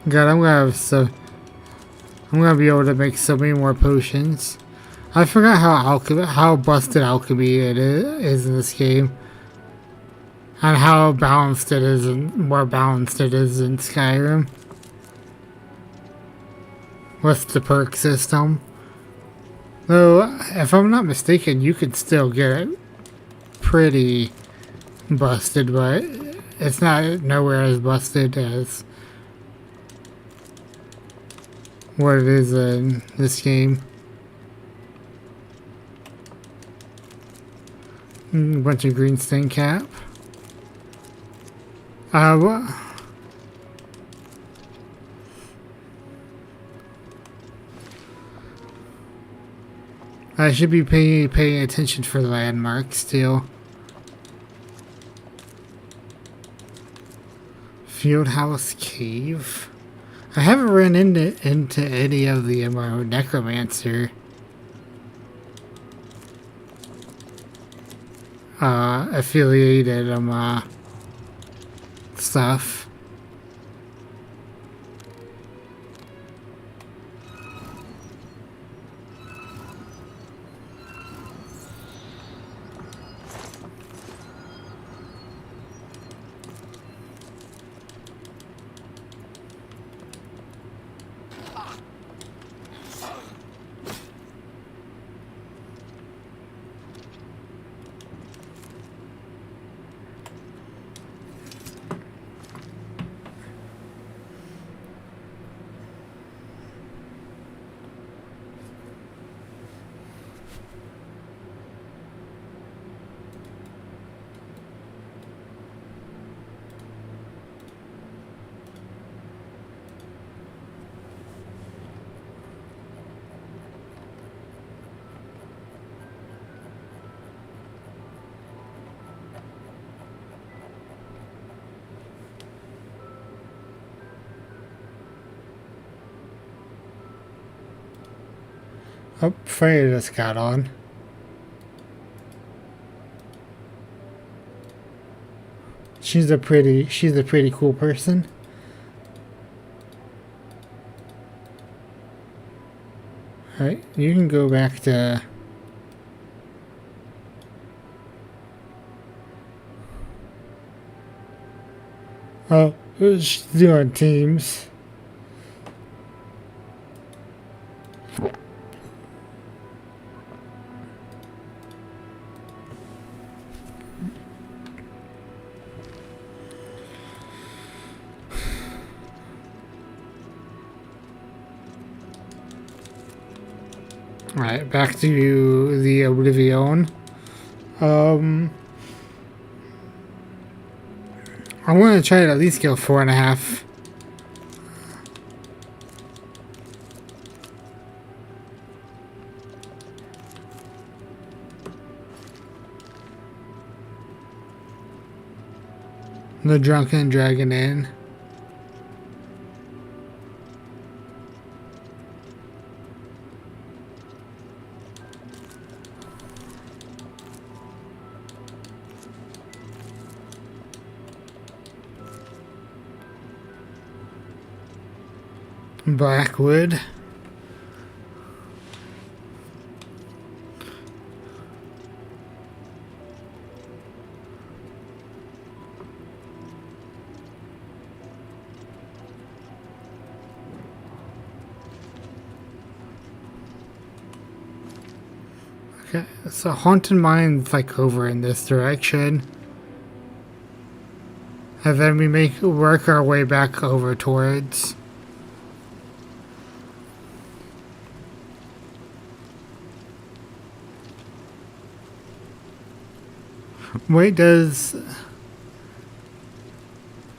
God, I'm gonna be able to make so many more potions. I forgot how busted alchemy it is in this game, and how balanced it is, and more balanced it is in Skyrim with the perk system. Though, if I'm not mistaken, you could still get it pretty busted, but it's not nowhere as busted as what it is in this game. A bunch of green stain cap. What? I should be paying attention for the landmarks too. Fieldhouse Cave. I haven't run into any of the necromancer affiliated stuff. Oh, Freya just got on. She's a pretty cool person. Alright, you can go back to she's doing teams. Alright, back to the Oblivion. I want to try to at least go 4.5. The Drunken Dragon Inn. Blackwood. Okay, so Haunted Mine's like over in this direction. And then we work our way back over towards. Wait, does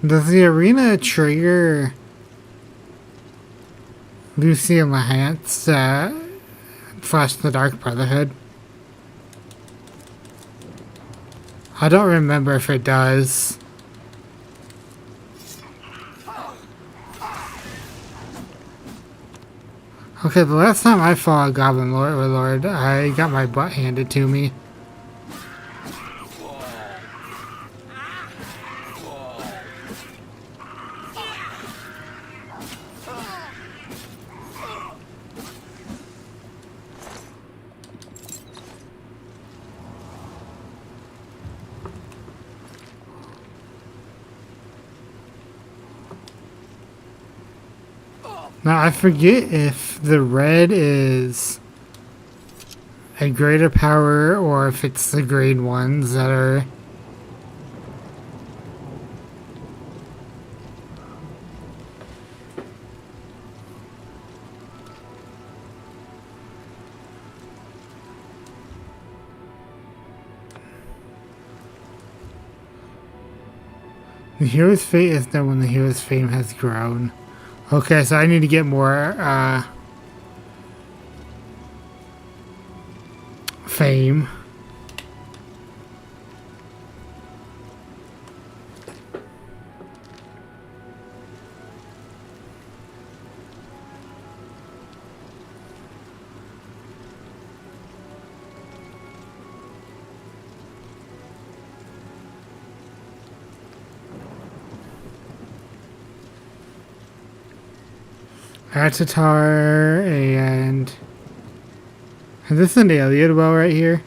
the arena trigger Lucy and Lahant's Flash the Dark Brotherhood? I don't remember if it does. Okay, the last time I fought a Goblin Lord, I got my butt handed to me. Now, I forget if the red is a greater power or if it's the grade ones that are... The hero's fate is known when the hero's fame has grown. Okay, so I need to get more fame. Atatar and is this an alien well right here?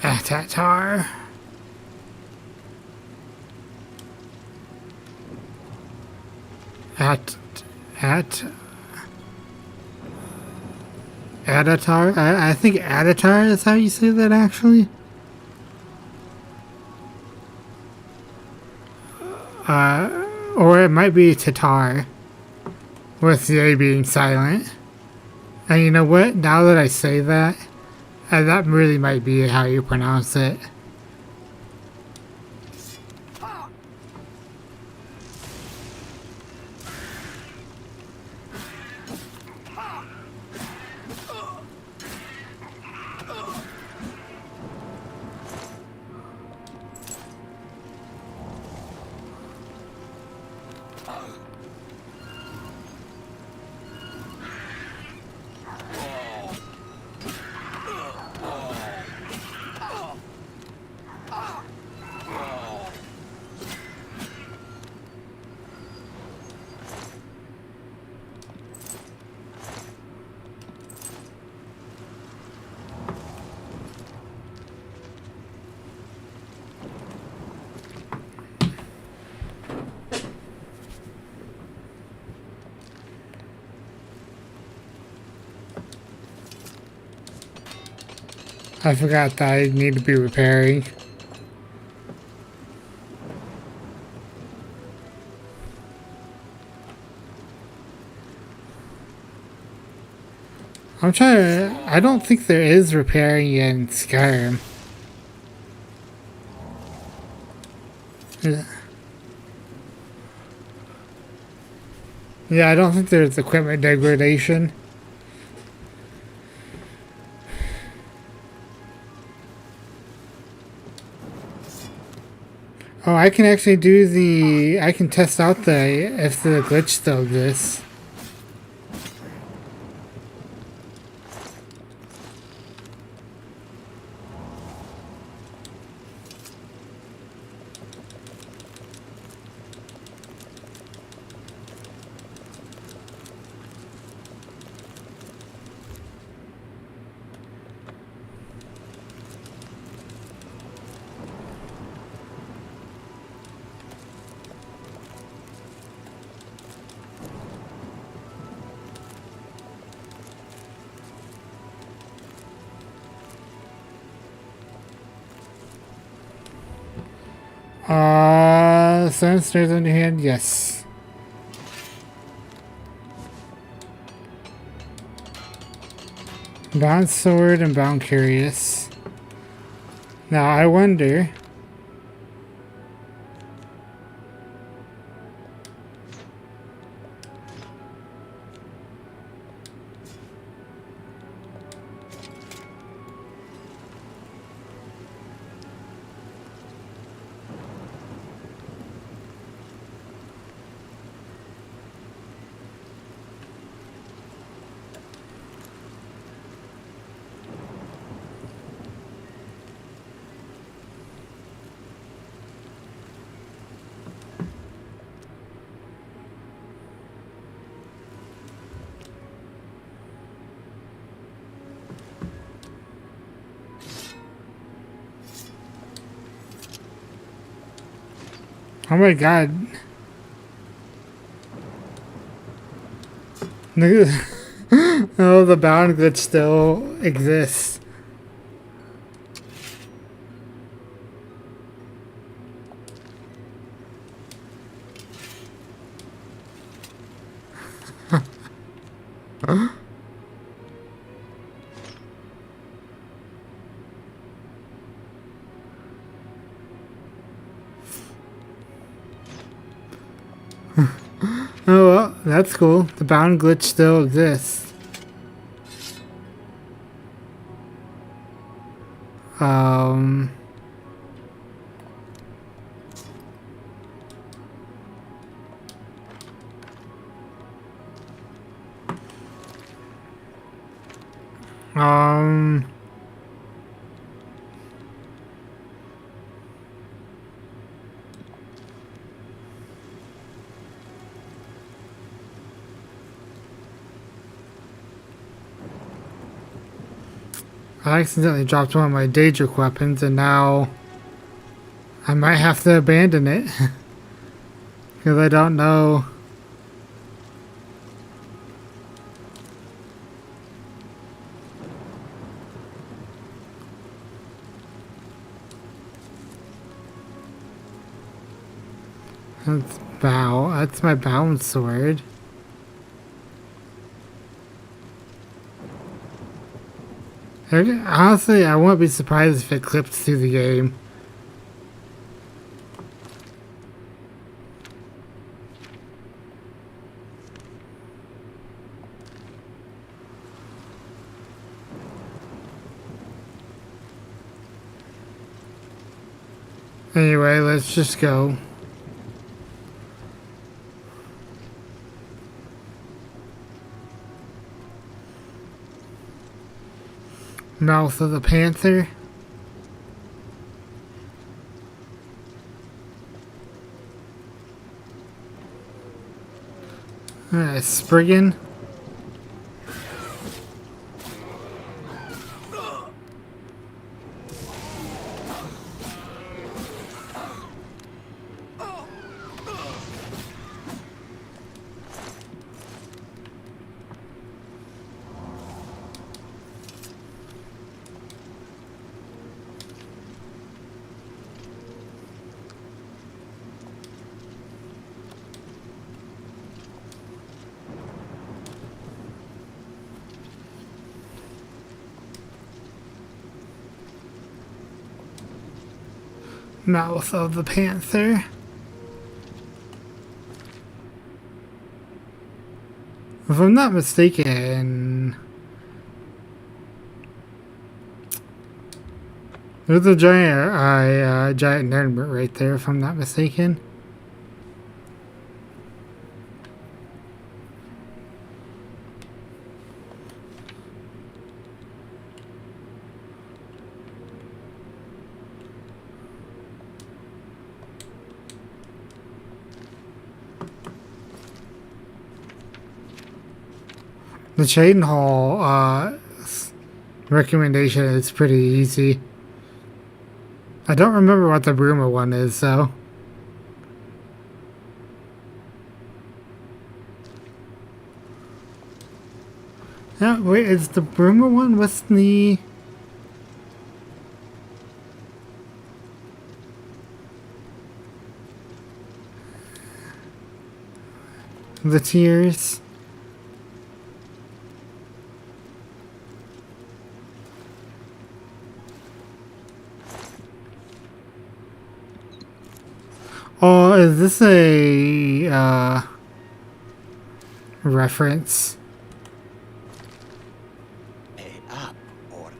Atatar. Adatar? I think Adatar is how you say that actually. Or it might be Tatar, with the A being silent. And you know what? Now that I say that, that really might be how you pronounce it. I forgot that I need to be repairing. I'm trying to... I don't think there is repairing in Skyrim. Yeah, I don't think there's equipment degradation. Oh, I can actually do the... I can test out the... if the glitch still exists. Seven stairs on your hand? Yes. Bound sword and bound curious. Now I wonder... Oh my god. Oh, the bound glitch still exists. Oh well, that's cool. The bound glitch still exists. Um... I accidentally dropped one of my Daedric weapons and now I might have to abandon it because I don't know. That's my bound sword. Honestly, I won't be surprised if it clips through the game. Anyway, let's just go. Mouth of the Panther. Spriggan. mouth of the panther. If I'm not mistaken, there's a giant nerd right there, if I'm not mistaken. The Chain Hall recommendation is pretty easy. I don't remember what the Bruma one is, though. Yeah, wait, is the Bruma one? What's the... The tears? Oh, is this a reference? Up or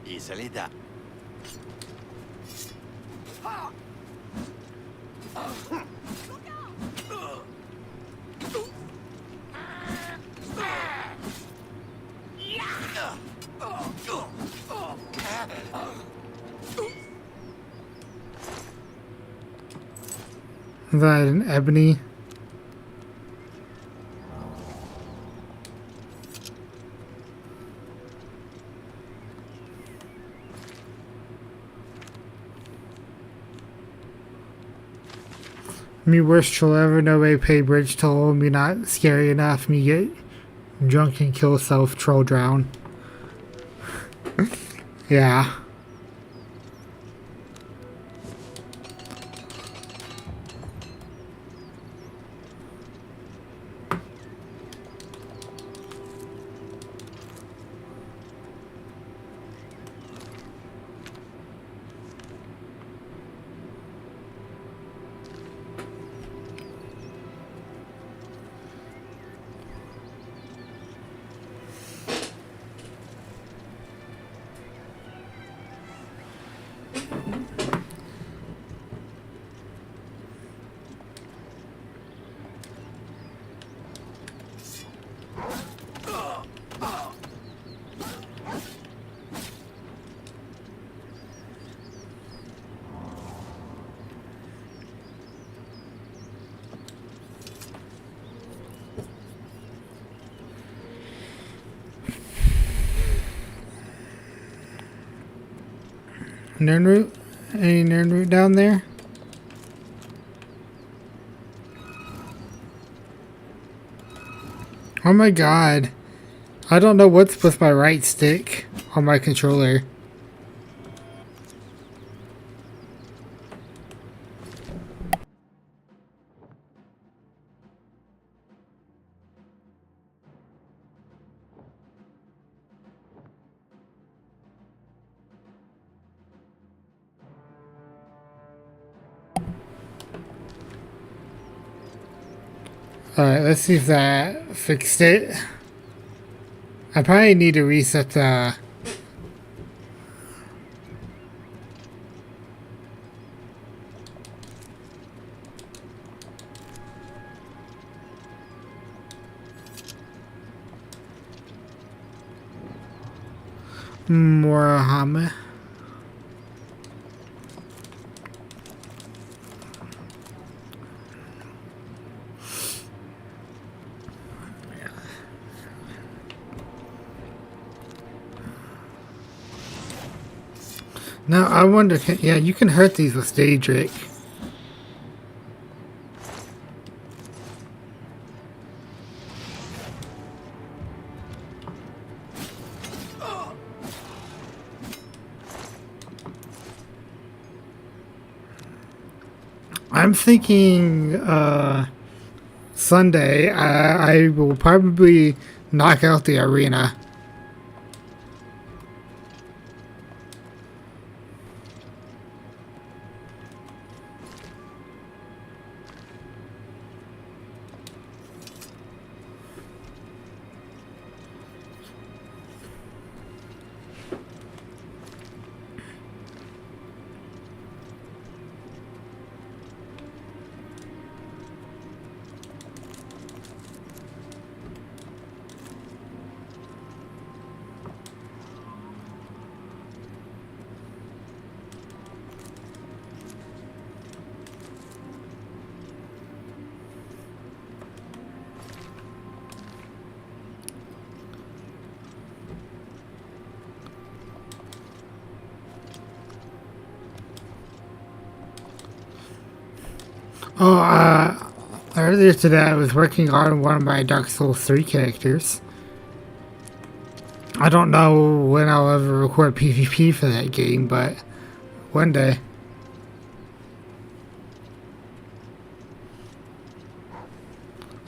easily done. Is that an ebony? Me worst troll ever, nobody pay bridge toll, me not scary enough, me get drunk and kill self, troll drown. Yeah. Nerd root? Any nerd root down there? Oh my god. I don't know what's with my right stick on my controller. Alright, let's see if that fixed it. I probably need to reset the... Morahame. Now, I wonder, yeah, you can hurt these with Daedric. I'm thinking, Sunday, I will probably knock out the arena. Earlier today, I was working on one of my Dark Souls 3 characters. I don't know when I'll ever record PvP for that game, but one day.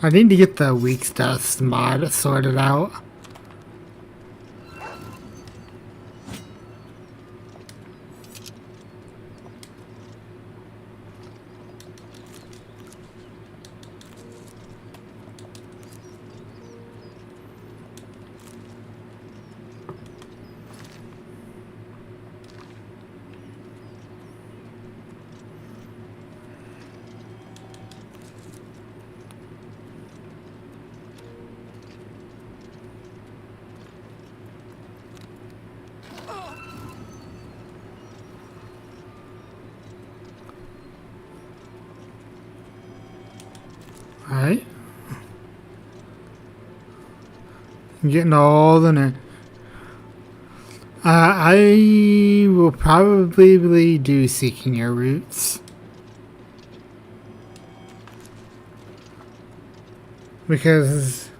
I need to get the Weak Dust mod sorted out. Alright. Getting all the net. I will probably do Seeking Your Roots. Because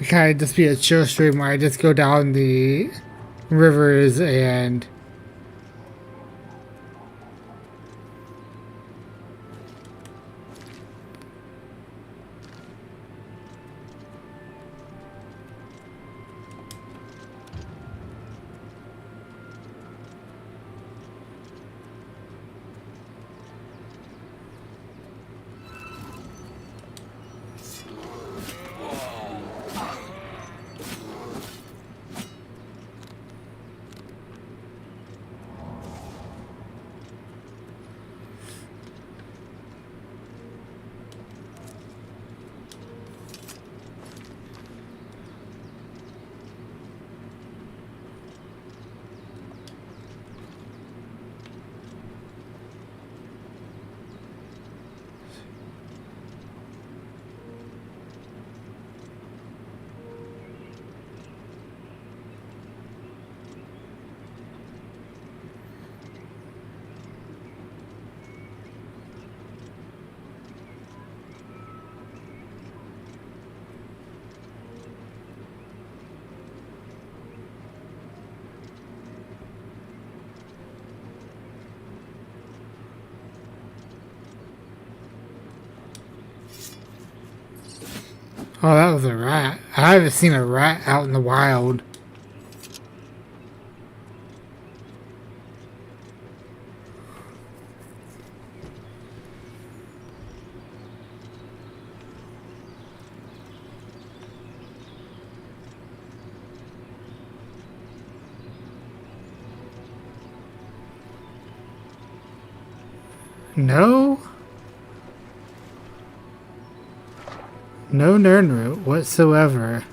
it kind of just be a chill stream where I just go down the rivers and oh, that was a rat. I haven't seen a rat out in the wild. No? No Nern root whatsoever.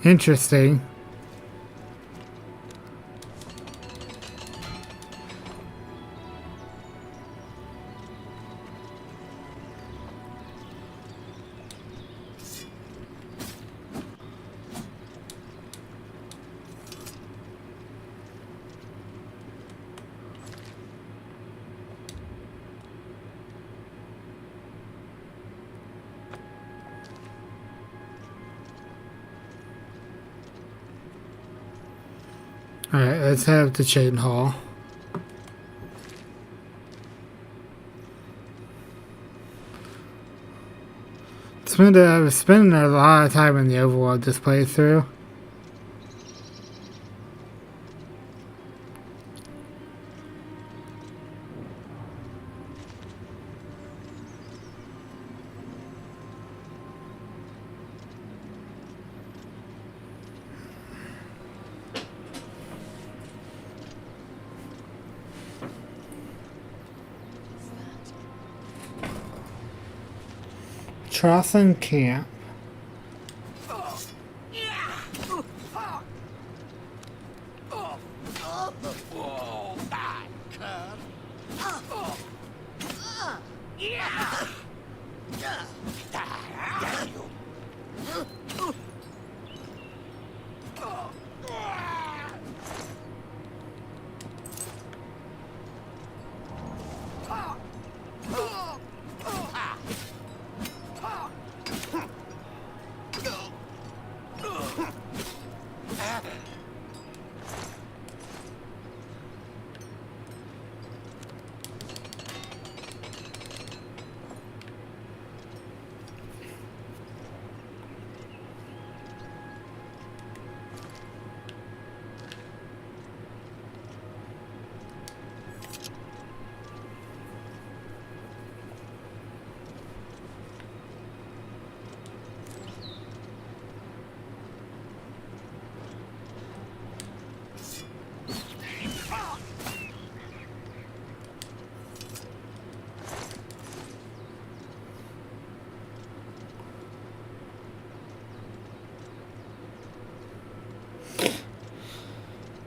Interesting. Alright, let's head up to Chain Hall. I was spending a lot of time in the overworld this playthrough. Trothan Camp.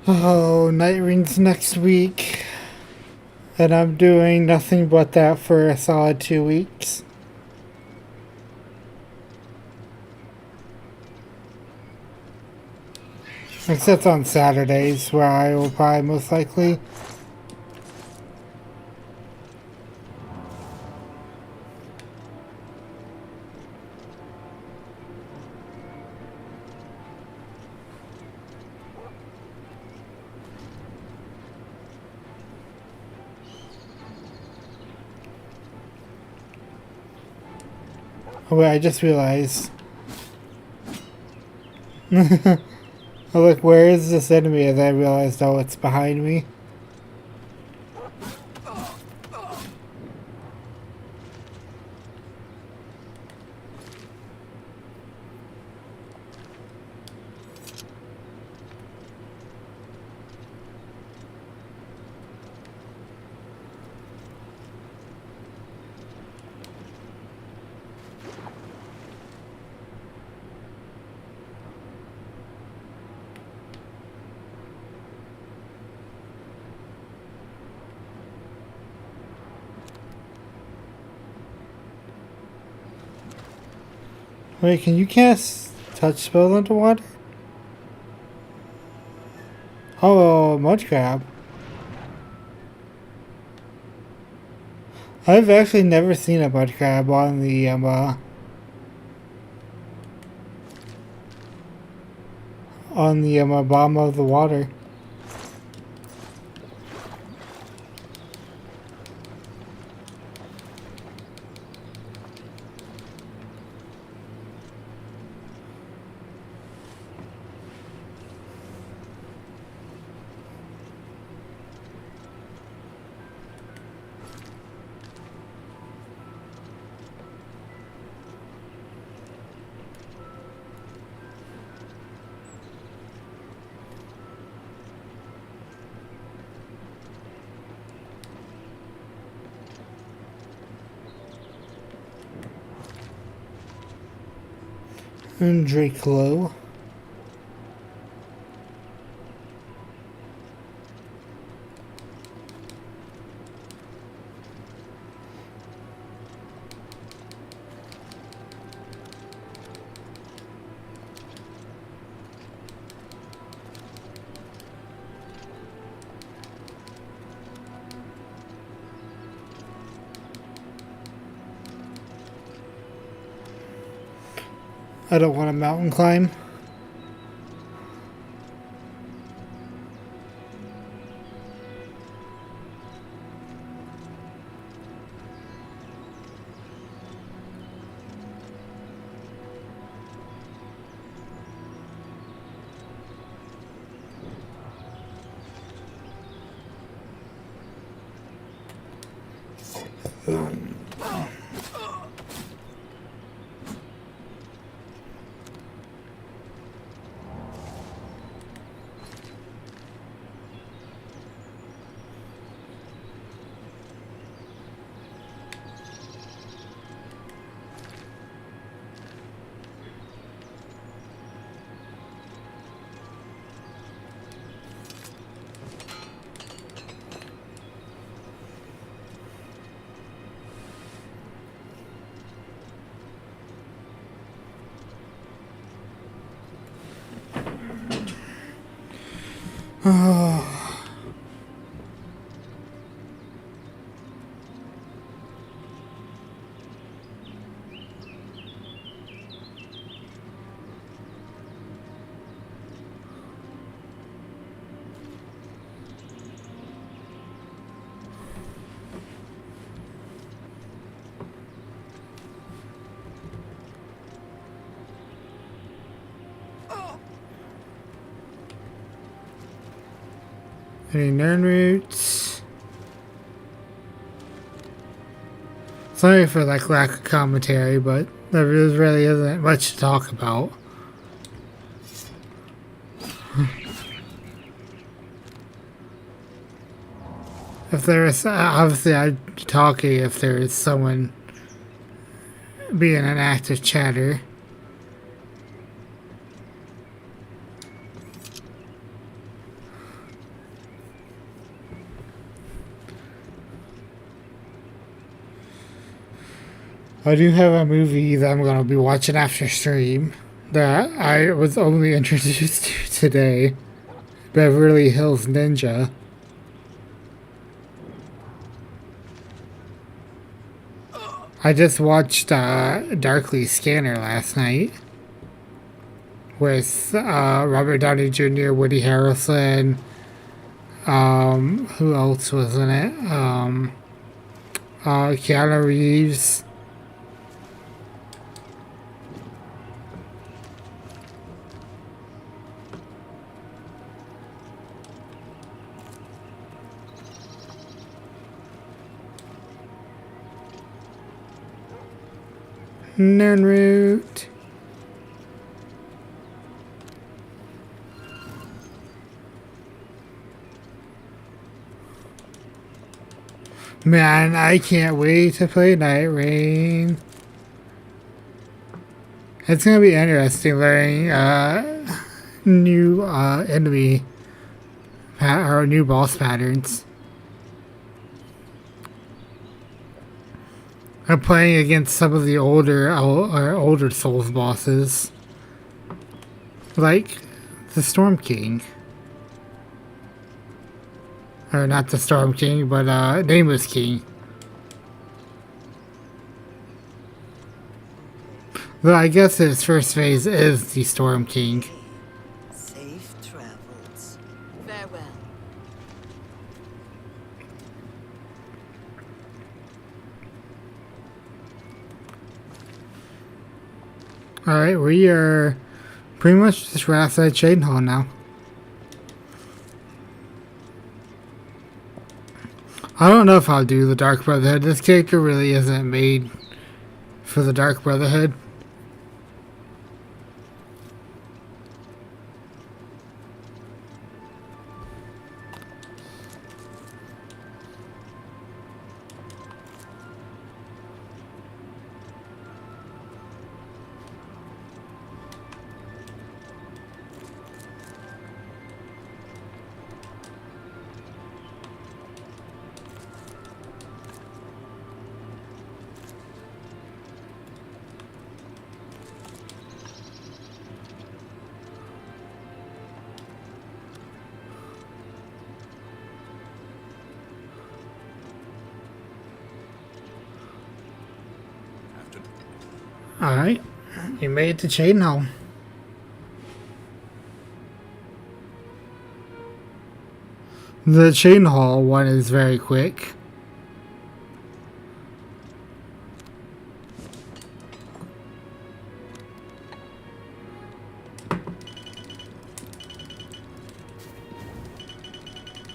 Oh, Night Rings next week. And I'm doing nothing but that for a solid 2 weeks. Except on Saturdays, where I will probably most likely. Oh wait, I just realized. Oh look, where is this enemy? And I realized, oh, it's behind me. Wait, can you cast touch spell underwater? Oh, mud crab. I've actually never seen a mud crab on the bottom of the water. And Drake Low. I don't want to mountain climb. Any nerd roots? Sorry for like lack of commentary, but there really isn't much to talk about. If there is, obviously I'd be talking if there is someone being an active chatter. I do have a movie that I'm gonna be watching after stream that I was only introduced to today. Beverly Hills Ninja. I just watched Darkly Scanner last night with Robert Downey Jr., Woody Harrelson. Who else was in it? Keanu Reeves. Nern route. Man, I can't wait to play Night Rain. It's gonna be interesting learning new enemy or new boss patterns. I'm playing against some of the older Souls bosses, like the Storm King, or not the Storm King, but Nameless King. Though I guess his first phase is the Storm King. Safe travels. Farewell. Alright, we are pretty much just right outside Chain Hall now. I don't know if I'll do the Dark Brotherhood. This character really isn't made for the Dark Brotherhood. Alright, you made it to Chain Hall. The Chain Hall one is very quick.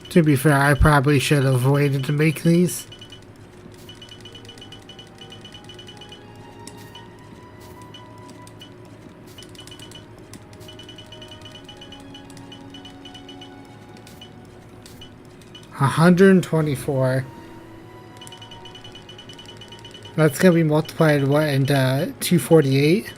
To be fair, I probably should have waited to make these. $124. That's gonna be multiplied what into 248?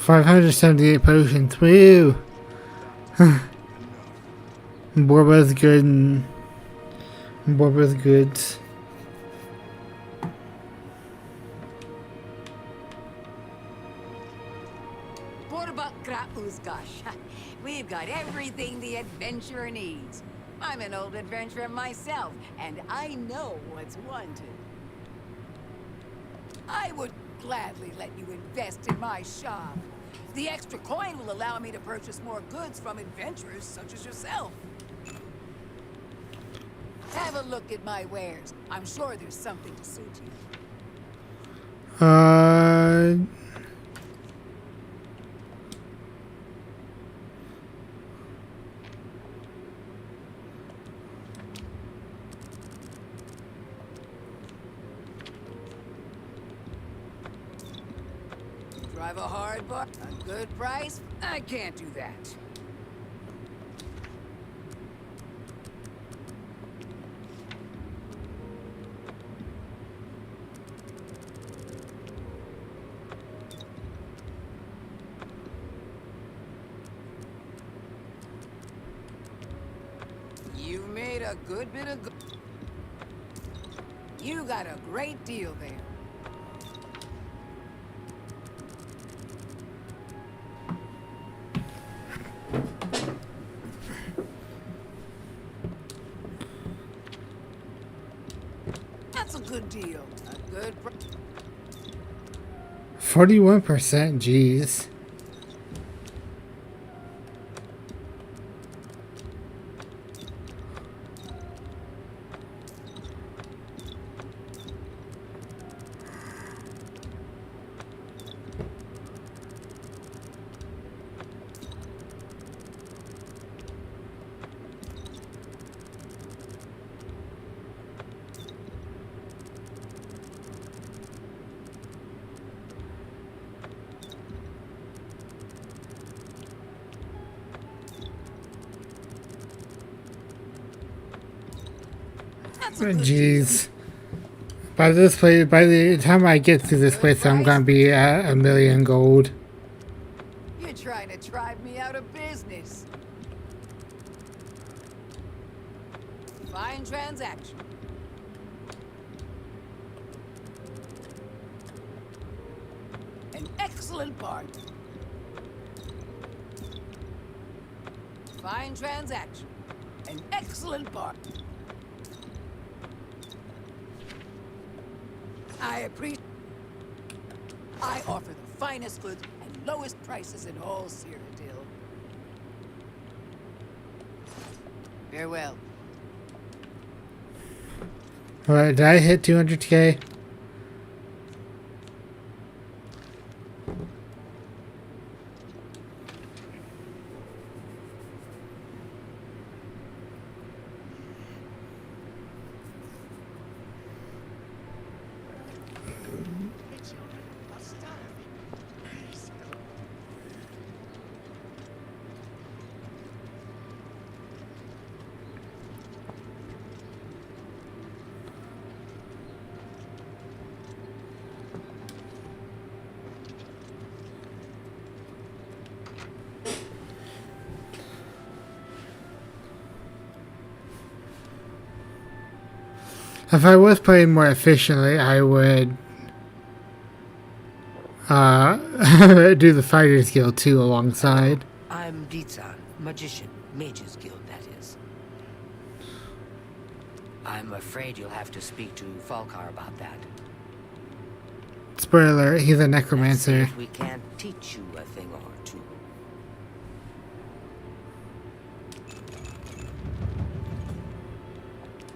$578 potions. Woo! Borba's good and Borba's good. What about Grauzgash? We've got everything the adventurer needs. I'm an old adventurer myself, and I know what's wanted. I would gladly let you invest in my shop. The extra coin will allow me to purchase more goods from adventurers such as yourself. Have a look at my wares. I'm sure there's something to suit you. Drive a hard bar, a good price? I can't do that. You made a good bit of You got a great deal there. That's a good deal. A good 41%, jeez. Jeez. By the time I get through this place, I'm gonna be at 1,000,000 gold. You're trying to drive me out of business. Fine transaction. An excellent bargain. Fine transaction. An excellent bargain. I offer the finest goods and lowest prices in all Cyrodiil. Farewell. Alright, did I hit 200k? If I was playing more efficiently, I would do the Fighters Guild too alongside. I'm Dizan, magician, Mages Guild, that is. I'm afraid you'll have to speak to Falkar about that. Spoiler alert, he's a Let's see necromancer. if we can't teach you a thing or two.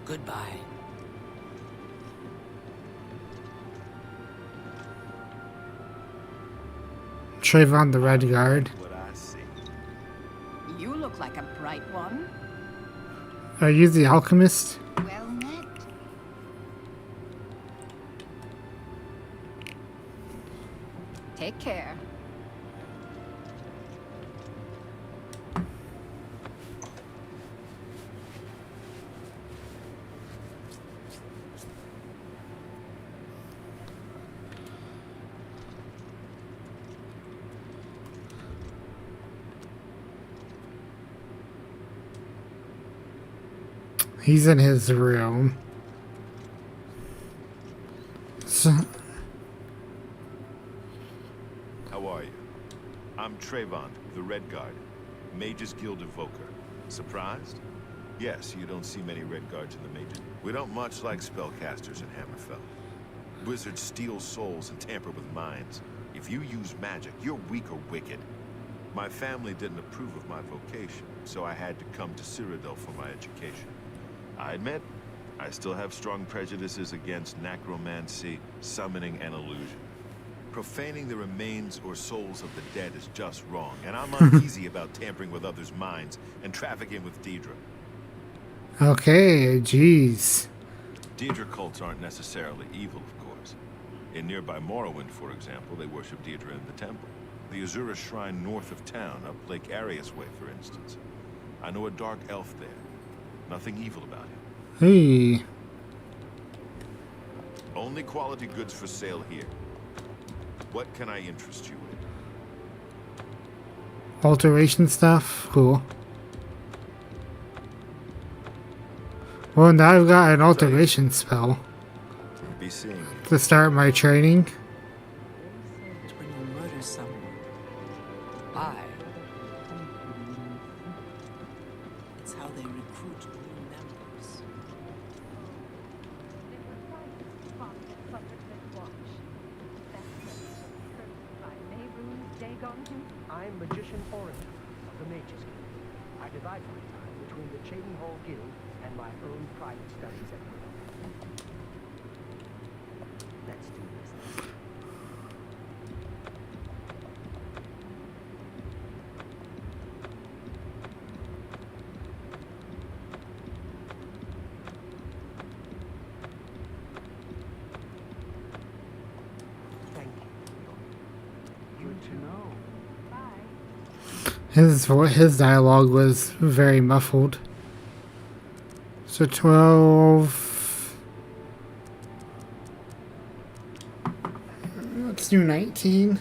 Goodbye. Trayvon the Red Guard. What I see. You look like a bright one. Are you the alchemist? Well met. Take care. He's in his room. So, How are you? I'm Trayvon, the Red Guard, Mages Guild Evoker. Surprised? Yes, you don't see many Red Guards in the Mages. We don't much like spellcasters in Hammerfell. Wizards steal souls and tamper with minds. If you use magic, you're weak or wicked. My family didn't approve of my vocation, so I had to come to Cyrodiil for my education. I admit, I still have strong prejudices against necromancy, summoning, and illusion. Profaning the remains or souls of the dead is just wrong, and I'm uneasy about tampering with others' minds and trafficking with Daedra. okay, jeez. Daedra cults aren't necessarily evil, of course. In nearby Morrowind, for example, they worship Deirdre in the temple. The Azura shrine north of town, up Lake Arius Way, for instance. I know a dark elf there. Nothing evil about him. Hey. Only quality goods for sale here. What can I interest you in? Alteration stuff? Cool. Well, now I've got an alteration spell Be seeing you. to start my training. When you murder someone, it's how they recruit new members. I'm Magician Orator of the Mages Guild. I divide my time between the Chaden Hall Guild and my own private studies at home. Let's do this. Thank you. Good to know. His dialogue was very muffled. So 12. Let's do 19.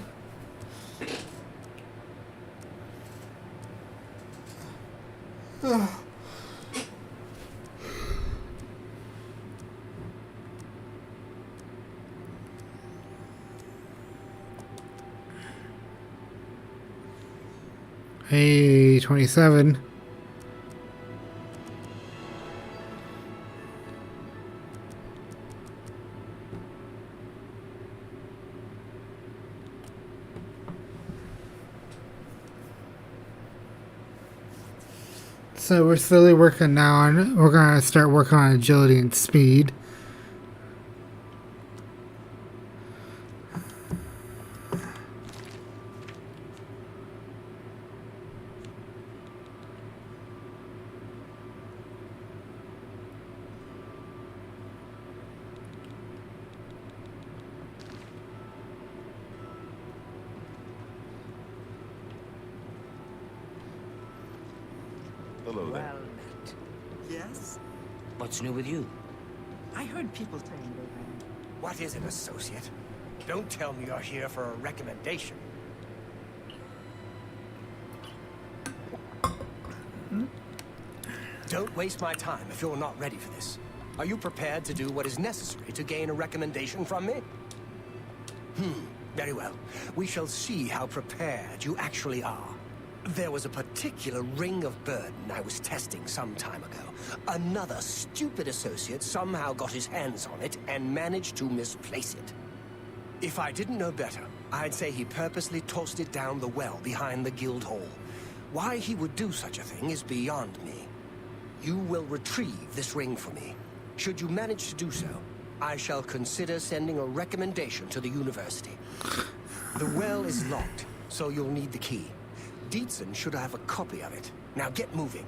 Hey, 27. So we're slowly working now on, we're gonna start working on agility and speed. Hello there. Well met. Yes? What's new with you? I heard people saying they ran. What is it, associate? Don't tell me you're here for a recommendation. Don't waste my time if you're not ready for this. Are you prepared to do what is necessary to gain a recommendation from me? Very well. We shall see how prepared you actually are. There was a particular ring of burden I was testing some time ago. Another stupid associate somehow got his hands on it and managed to misplace it. If I didn't know better, I'd say he purposely tossed it down the well behind the guild hall. Why he would do such a thing is beyond me. You will retrieve this ring for me. Should you manage to do so, I shall consider sending a recommendation to the university. The well is locked, so you'll need the key. Dietzen should have a copy of it. Now get moving.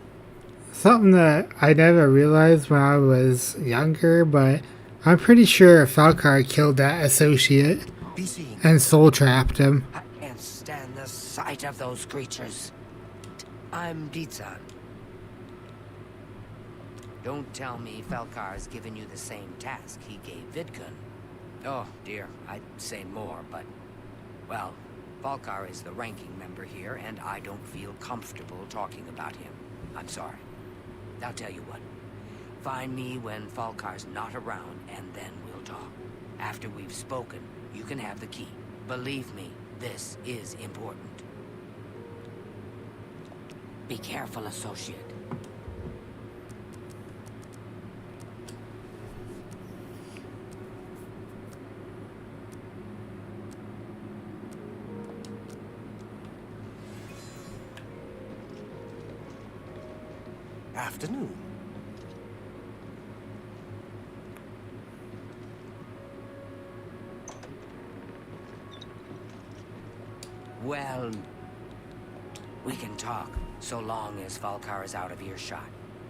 Something that I never realized when I was younger, but I'm pretty sure Falcar killed that associate Be seeing. and soul trapped him. I can't stand the sight of those creatures. I'm Dietzen. Don't tell me Falcar's given you the same task he gave Vidkun. Oh, dear, I'd say more, but... Well, Falcar is the ranking member here, and I don't feel comfortable talking about him. I'm sorry. I'll tell you what. Find me when Falcar's not around, and then we'll talk. After we've spoken, you can have the key. Believe me, this is important. Be careful, associate. Afternoon. Well, we can talk, so long as Falcar is out of earshot.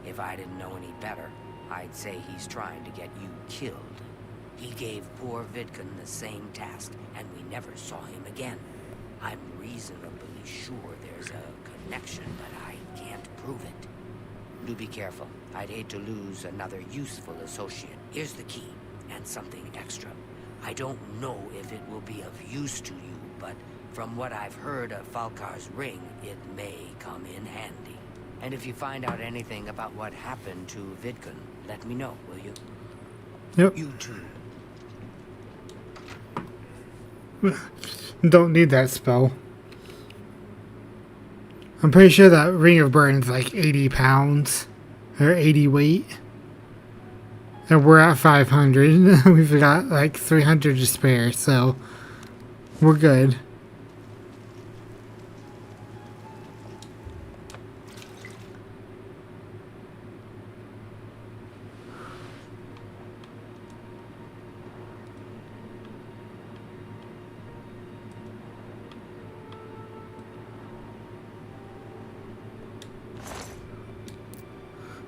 If I didn't know any better, I'd say he's trying to get you killed. He gave poor Vidkun the same task, and we never saw him again. I'm reasonably sure there's a connection, but I can't prove it. Do be careful. I'd hate to lose another useful associate. Here's the key, and something extra. I don't know if it will be of use to you, but from what I've heard of Falkar's ring, it may come in handy. And if you find out anything about what happened to Vidkun, let me know, will you? Yep. You too. Don't need that spell. I'm pretty sure that Ring of Burn's like 80 pounds. Or 80 weight. And we're at 500. We've got like 300 to spare, so we're good.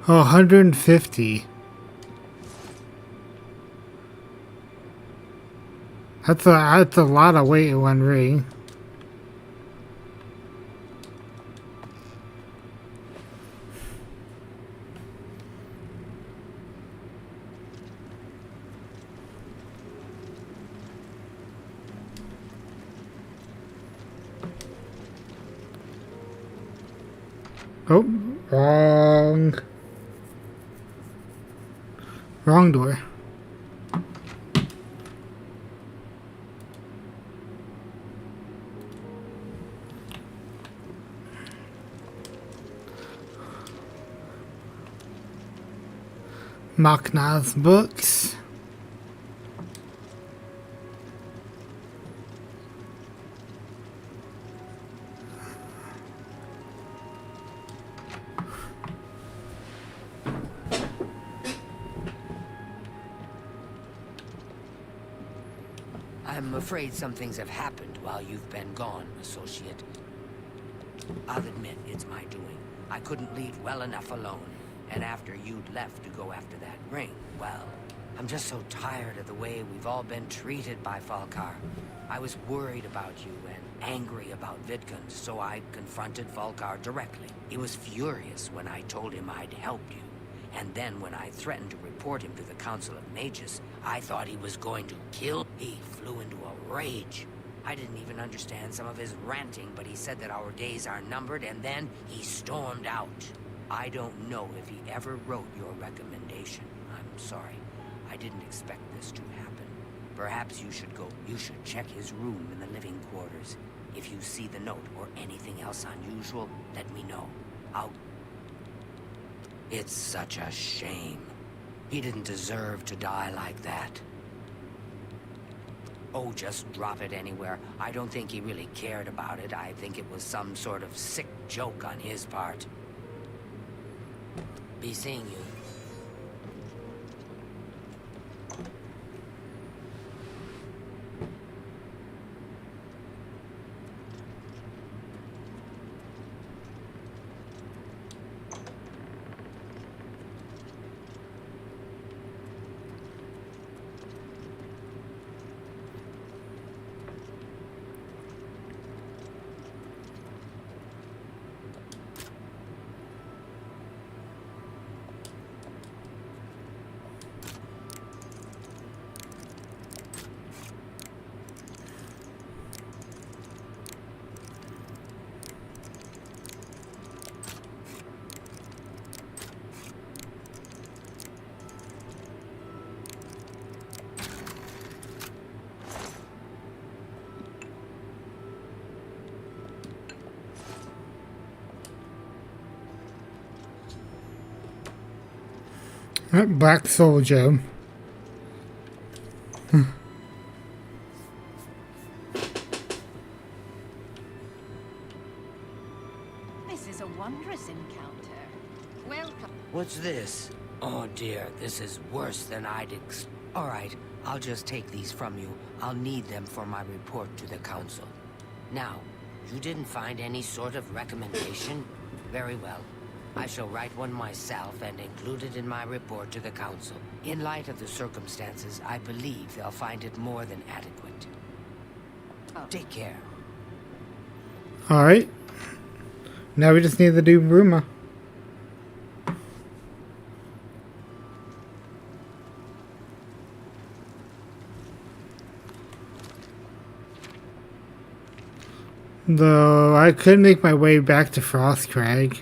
Oh, 150. That's a lot of weight in one ring. Oh, wrong. Wrong door. Machna's books. I'm afraid some things have happened while you've been gone, Associate. I'll admit it's my doing. I couldn't leave well enough alone. And after you'd left to go after that ring, well, I'm just so tired of the way we've all been treated by Falkar. I was worried about you and angry about Vidkun, so I confronted Falkar directly. He was furious when I told him I'd help you. And then when I threatened to report him to the Council of Mages, I thought he was going to kill. He flew into a rage. I didn't even understand some of his ranting, but he said that our days are numbered, and then he stormed out. I don't know if he ever wrote your recommendation. I'm sorry. I didn't expect this to happen. Perhaps you should go. You should check his room in the living quarters. If you see the note or anything else unusual, let me know. It's such a shame. He didn't deserve to die like that. Oh, just drop it anywhere. I don't think he really cared about it. I think it was some sort of sick joke on his part. Be seeing you. Black Soldier. This is a wondrous encounter. Welcome. What's this? Oh dear, this is worse than I'd All right, I'll just take these from you. I'll need them for my report to the council. Now, you didn't find any sort of recommendation? Very well. I shall write one myself and include it in my report to the council. In light of the circumstances, I believe they'll find it more than adequate. Take care. Alright. Now we just need to do Bruma. Though I could make my way back to Frostcrag.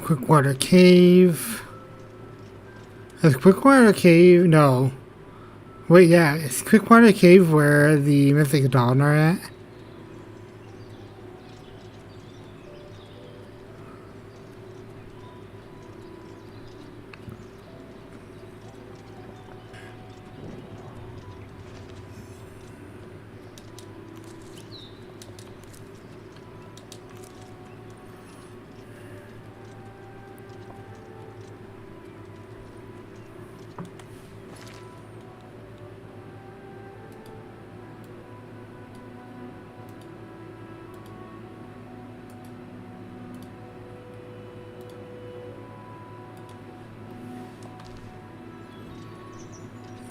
Quickwater Cave. Is Quickwater Cave? No. Wait, yeah. Is Quickwater Cave where the Mythic Dawn are at?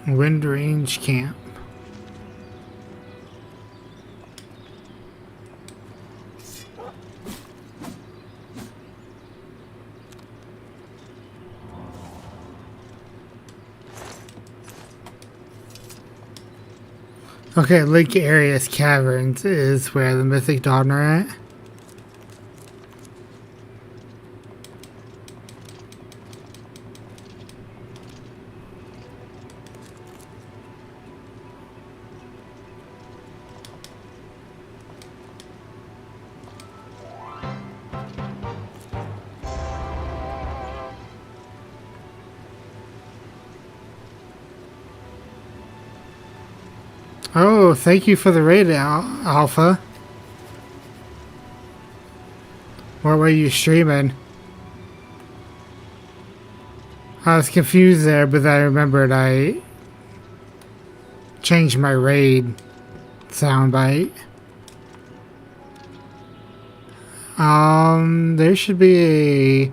Wind Range Camp. Okay, Lake Arius Caverns is where the Mythic Dawn are at. Oh, thank you for the raid, Alpha. What were you streaming? I was confused there, but I remembered I changed my raid soundbite. There should be a...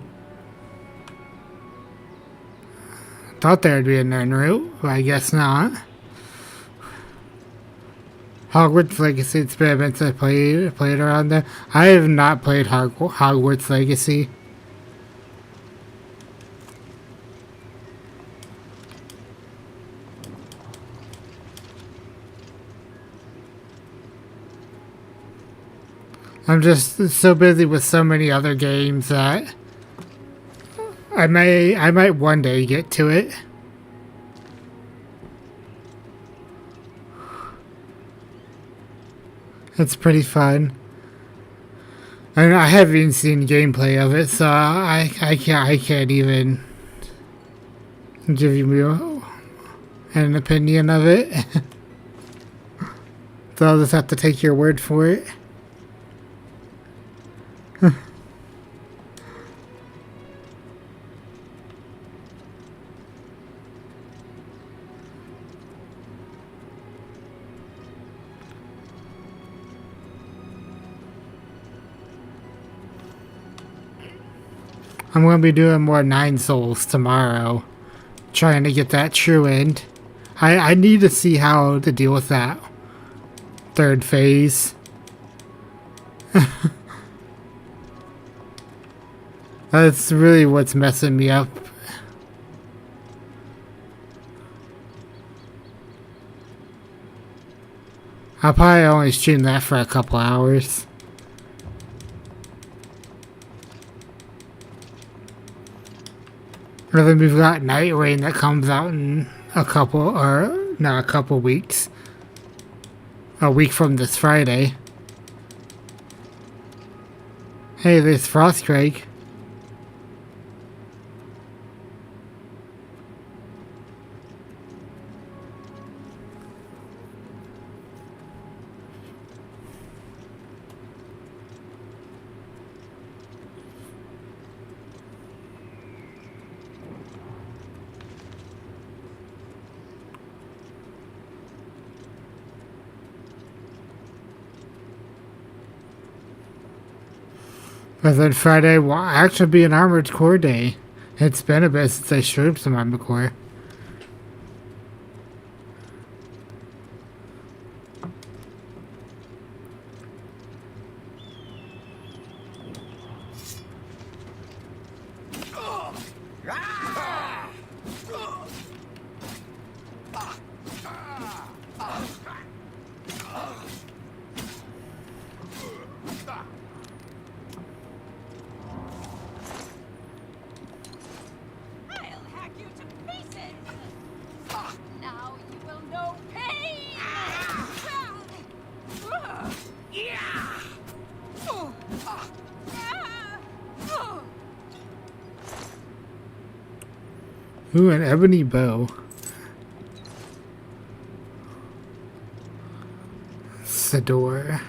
Thought there'd be an end route, but I guess not. Hogwarts Legacy experiments I played around there. I have not played Hogwarts Legacy. I'm just so busy with so many other games that I might one day get to it. It's pretty fun. And I haven't even seen gameplay of it, so I can't even give you an opinion of it. So I'll just have to take your word for it. I'm going to be doing more 9 Souls tomorrow. Trying to get that true end. I need to see how to deal with that third phase. That's really what's messing me up. I'll probably only stream that for a couple hours. And then we've got Night Rain that comes out in a couple, or not a couple weeks. A week from this Friday. Hey, there's Frostcrake. And then Friday will actually be an Armored Core day. It's been a bit since I streamed some Armored Core. Ooh, an ebony bow. Sador.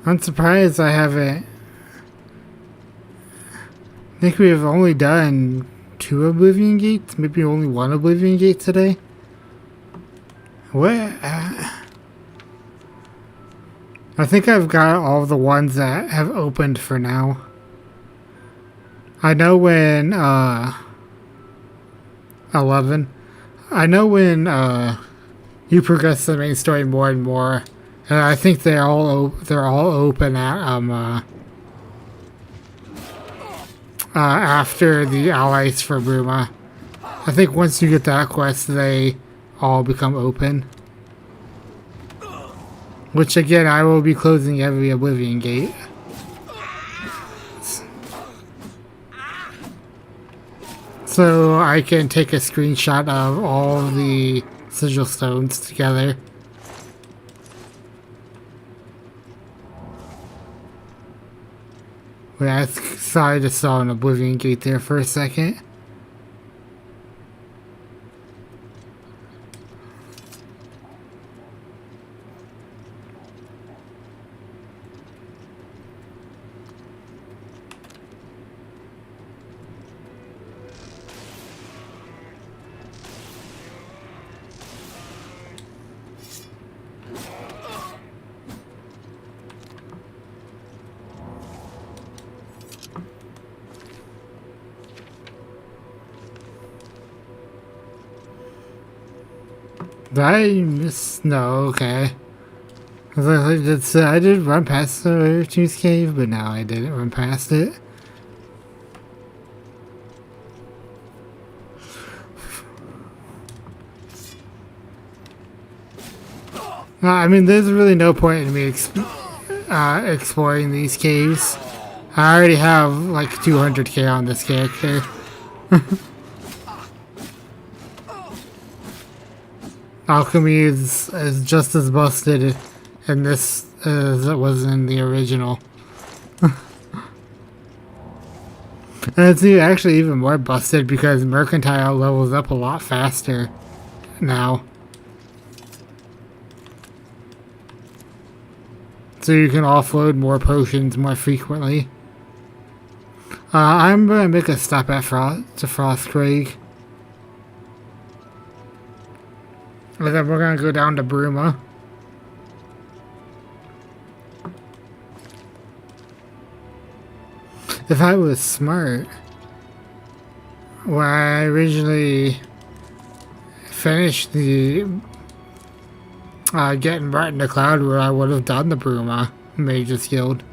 I'm surprised I haven't. I think we have only done 2 Oblivion Gates, maybe only 1 Oblivion Gate today. What? I think I've got all the ones that have opened for now. I know when 11. I know when you progress the main story more and more, and I think they're all open at after the allies for Bruma. I think once you get that quest, they all become open. Which again, I will be closing every Oblivion Gate. So I can take a screenshot of all the sigil stones together. Wait, I thought I just saw an Oblivion Gate there for a second. Did I miss? No, okay. I did run past the Tooth Cave, but now I didn't run past it. I mean, there's really no point in me exploring these caves. I already have like 200k on this character. Alchemy is just as busted in this as it was in the original. And it's actually even more busted because Mercantile levels up a lot faster now. So you can offload more potions more frequently. I'm gonna make a stop at Frostcrake. And then we're gonna go down to Bruma. If I was smart, when I originally finished the getting right in the cloud, where I would have done the Bruma Mage's Guild.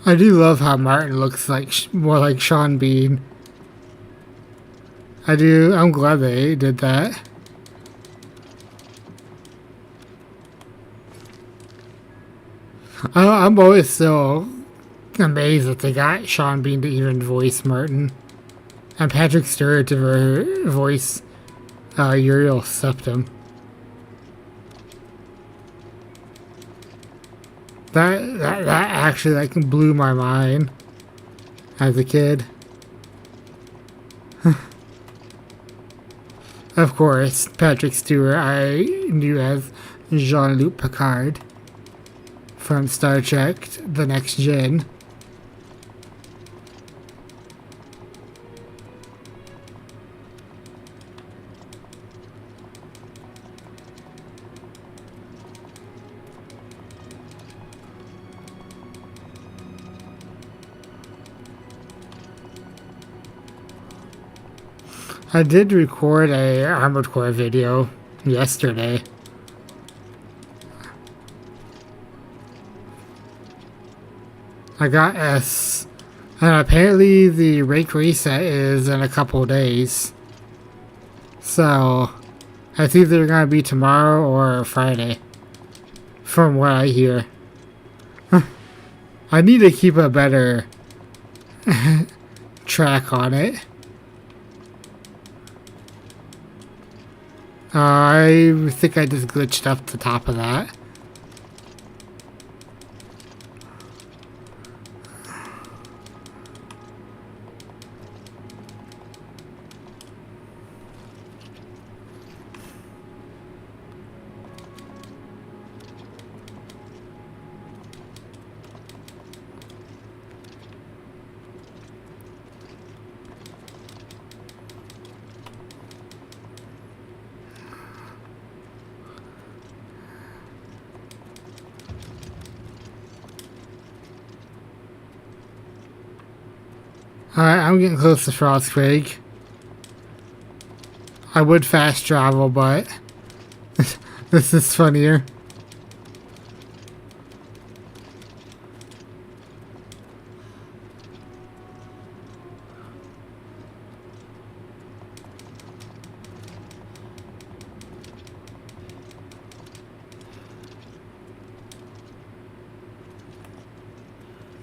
I do love how Martin looks like more like Sean Bean. I do. I'm glad they did that. I'm always so amazed that they got Sean Bean to even voice Martin, and Patrick Stewart to voice Uriel Septim. That actually like blew my mind as a kid. Of course, Patrick Stewart I knew as Jean-Luc Picard from Star Trek The Next Gen. I did record a Armored Core video yesterday. I got S, and apparently the rank reset is in a couple days. So, it's either gonna be tomorrow or Friday, from what I hear. I need to keep a better track on it. I think I just glitched up the top of that. Alright, I'm getting close to Frostquake. I would fast travel, but this is funnier.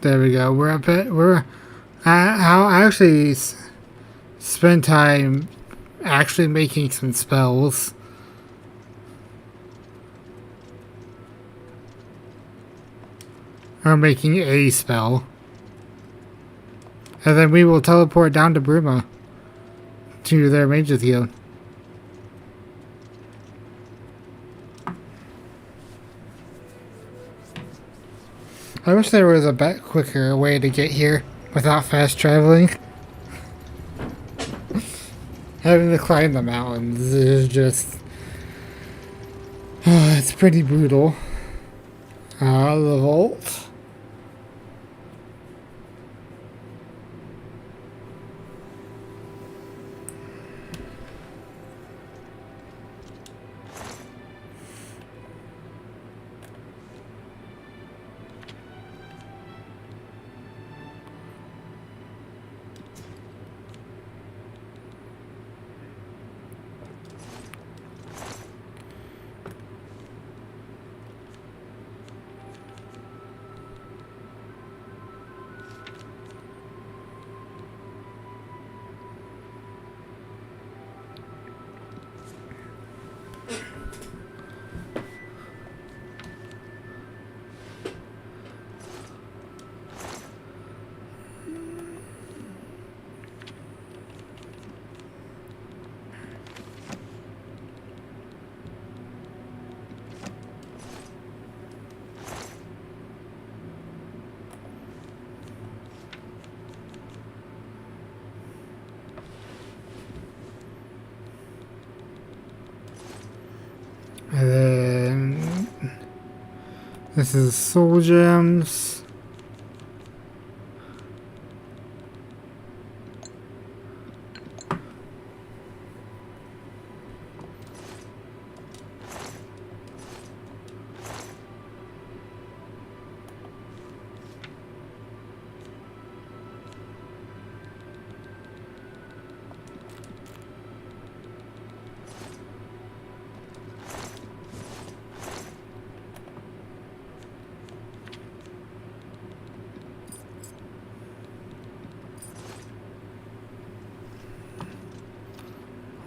There we go. We're up at I'll actually spend time actually making some spells. Or making a spell. And then we will teleport down to Bruma. To their Mages Guild. I wish there was a bit quicker way to get here without fast traveling. Having to climb the mountains is just... it's pretty brutal. The vault. And then this is soul gems.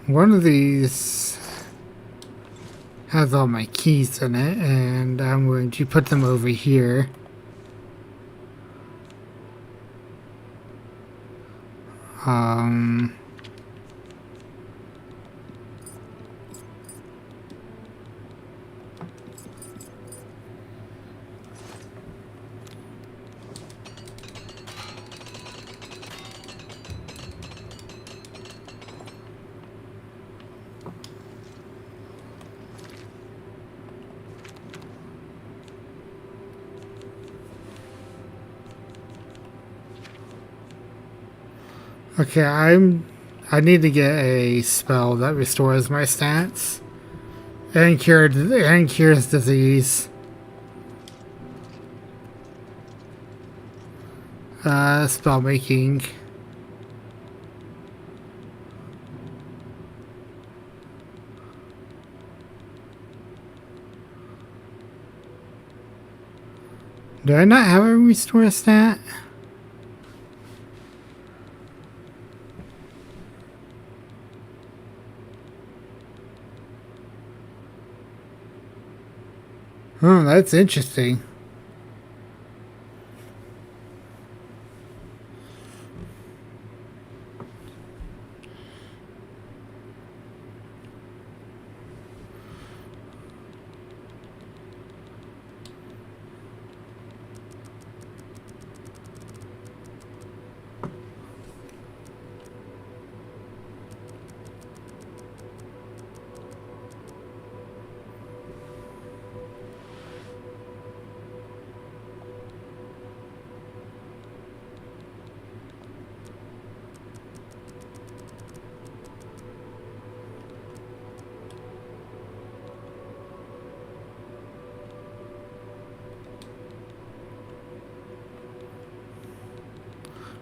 One of these has all my keys in it, and I'm going to put them over here. Okay, I need to get a spell that restores my stats and cures disease. Spell making. Do I not have a restore stat? Oh, that's interesting.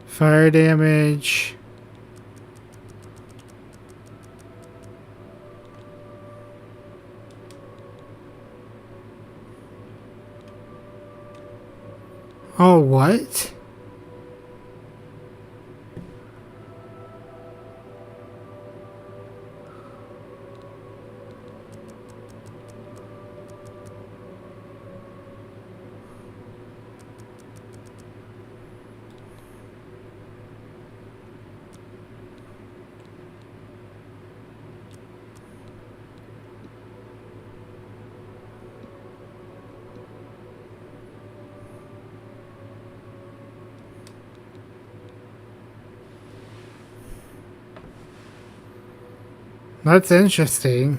Fire damage. Oh, what? That's interesting.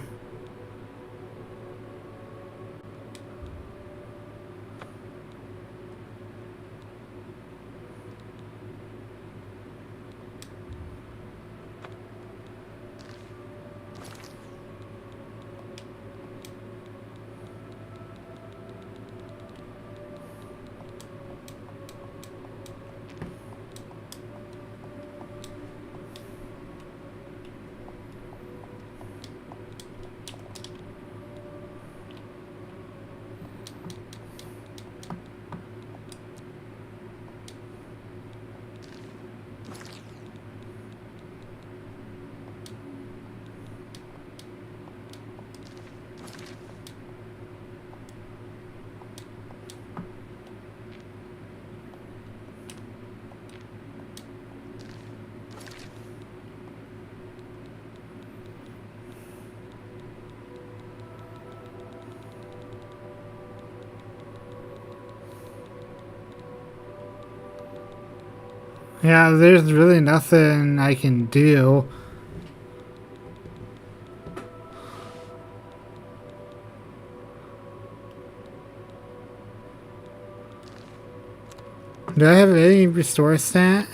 Yeah, there's really nothing I can do. Do I have any restore stat?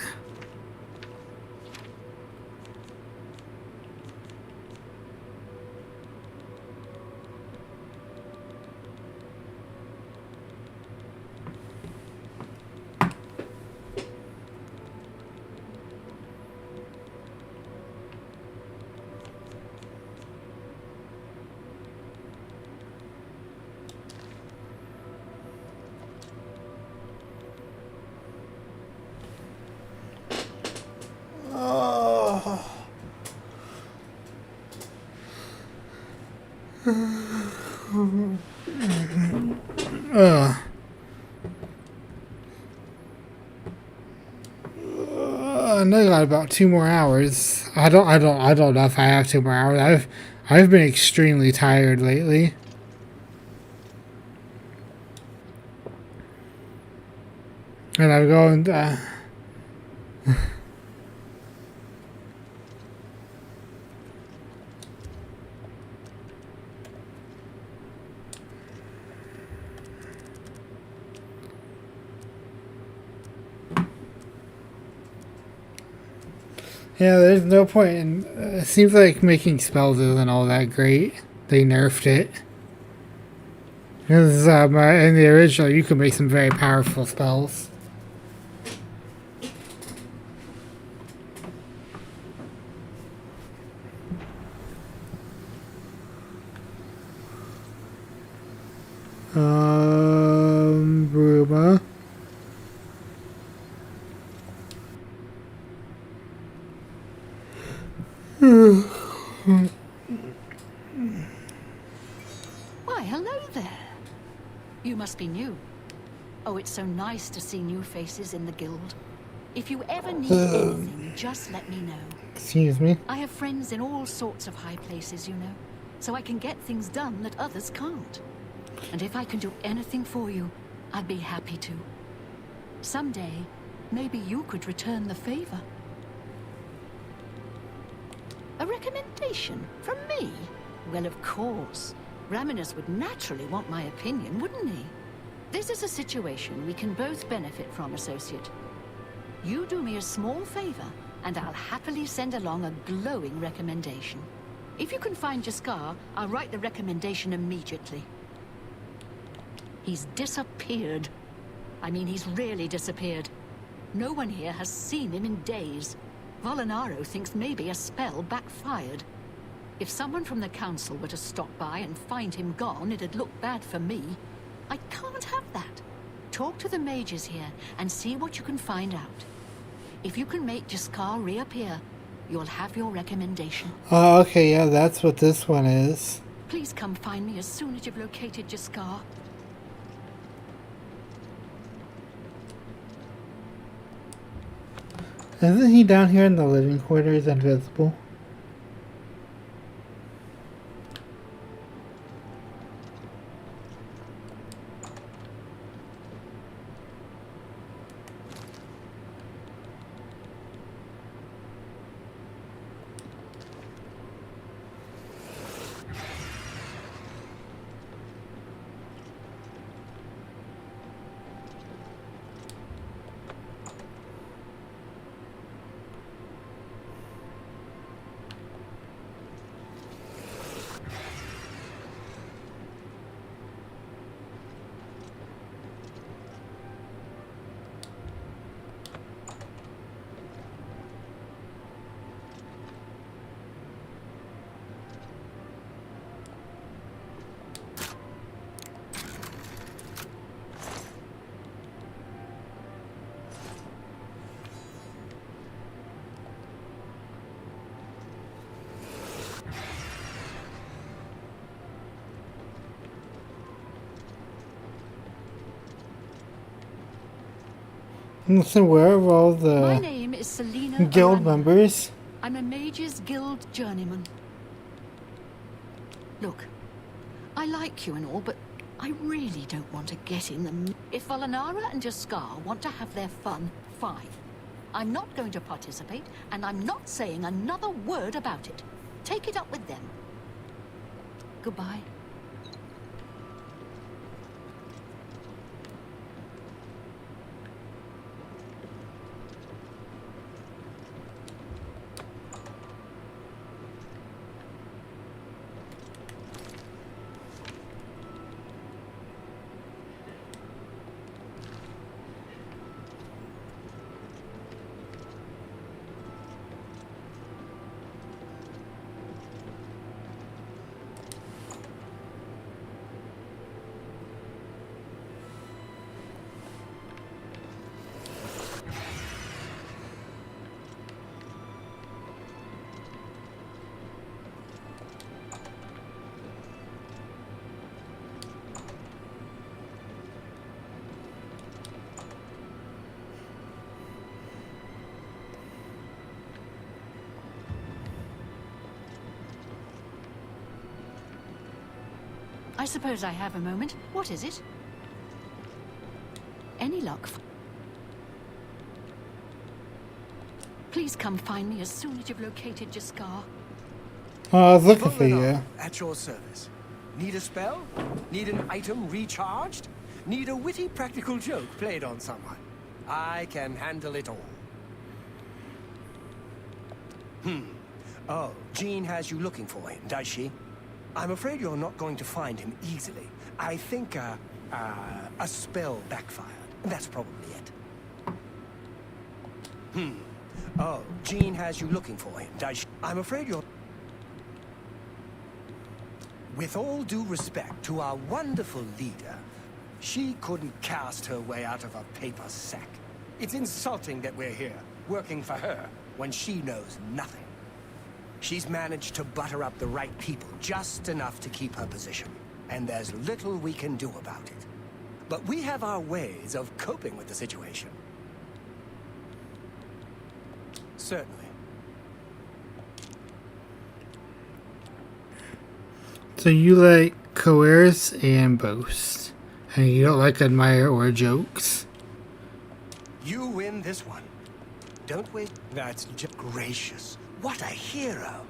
Ugh. And I got about 2 more hours. I don't know if I have 2 more hours. I've been extremely tired lately. And I'm going yeah, there's no point in... it seems like making spells isn't all that great. They nerfed it. Because in the original, you could make some very powerful spells. Bruma. Why, hello there. You must be new. Oh, it's so nice to see new faces in the guild. If you ever need anything, just let me know. Excuse me? I have friends in all sorts of high places, you know, so I can get things done that others can't. And if I can do anything for you, I'd be happy to. Someday, maybe you could return the favor. A recommendation from me? Well, of course. Raminus would naturally want my opinion, wouldn't he? This is a situation we can both benefit from, Associate. You do me a small favor, and I'll happily send along a glowing recommendation. If you can find Jaskar, I'll write the recommendation immediately. He's disappeared. I mean, he's really disappeared. No one here has seen him in days. Volinaro thinks maybe a spell backfired. If someone from the council were to stop by and find him gone, it'd look bad for me. I can't have that. Talk to the mages here and see what you can find out. If you can make Jaskar reappear, you'll have your recommendation. Oh, okay, yeah, that's what this one is. Please come find me as soon as you've located Jaskar. Isn't he down here in the living quarters, invisible? So where are all My the name is Selena guild Aranya. members? I'm a Mages Guild journeyman. Look, I like you and all, but I really don't want to get in the... If Volinara and Jaskar want to have their fun, fine. I'm not going to participate, and I'm not saying another word about it. Take it up with them. Goodbye. I suppose I have a moment. What is it? Any luck? Please come find me as soon as you've located your scar. Oh, I was looking for Pulling you. up at your service. Need a spell? Need an item recharged? Need a witty practical joke played on someone? I can handle it all. Oh, Jean has you looking for him, does she? I'm afraid you're not going to find him easily. I think, a spell backfired. That's probably it. Oh, Jean has you looking for him, does she? I'm afraid you're... With all due respect to our wonderful leader, she couldn't cast her way out of a paper sack. It's insulting that we're here, working for her, when she knows nothing. She's managed to butter up the right people just enough to keep her position, and there's little we can do about it. But we have our ways of coping with the situation. Certainly. So you like coerce and boast, and you don't like admire or jokes. You win this one. Don't wait. That's just gracious. What a hero.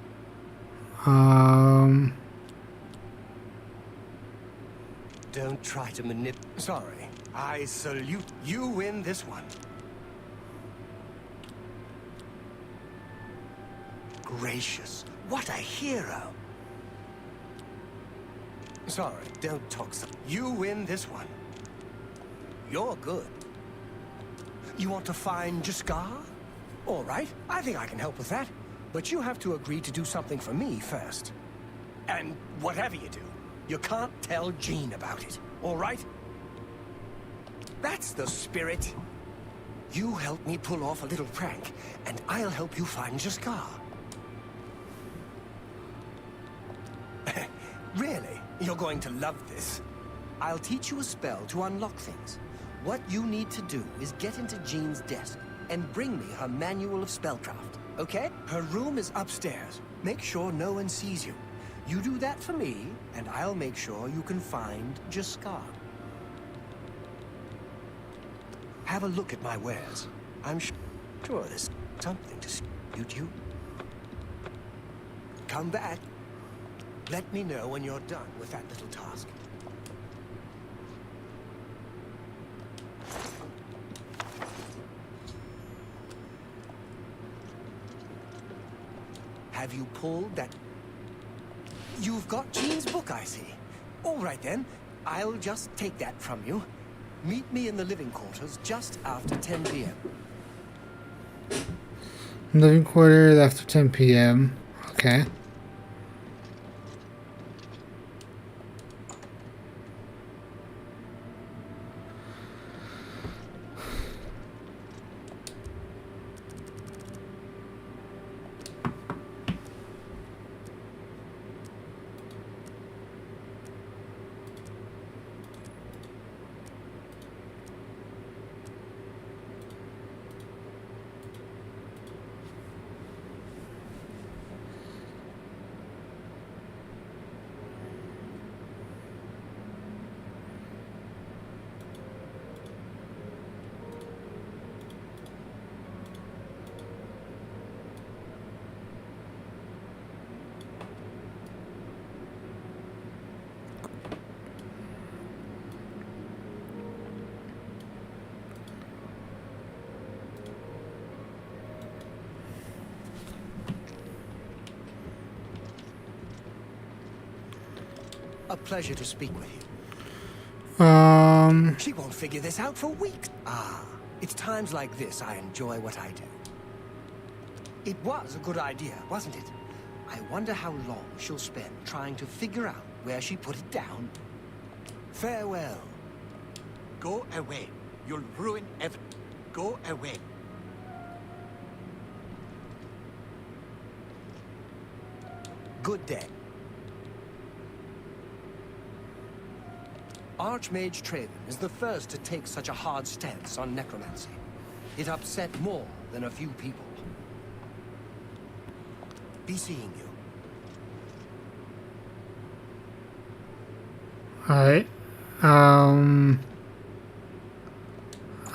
Don't try to Sorry. I salute. You win this one. Gracious. What a hero. Sorry, don't talk so. You win this one. You're good. You want to find Jaskar? All right, I think I can help with that. But you have to agree to do something for me first. And whatever you do, you can't tell Jean about it, all right? That's the spirit. You help me pull off a little prank, and I'll help you find Jaskar. Really? You're going to love this. I'll teach you a spell to unlock things. What you need to do is get into Jean's desk and bring me her manual of spellcraft, okay? Her room is upstairs. Make sure no one sees you. You do that for me, and I'll make sure you can find Jaskar. Have a look at my wares. I'm sure there's something to suit you. Come back. Let me know when you're done with that little task. Have you pulled that? You've got Jean's book, I see. All right then, I'll just take that from you. Meet me in the living quarters just after 10 p.m. Living quarters after 10 p.m. Okay. A pleasure to speak with you. She won't figure this out for weeks. Ah, it's times like this I enjoy what I do. It was a good idea, wasn't it? I wonder how long she'll spend trying to figure out where she put it down. Farewell. Go away. You'll ruin everything. Go away. Good day. Archmage Traven is the first to take such a hard stance on necromancy. It upset more than a few people. Be seeing you. Alright.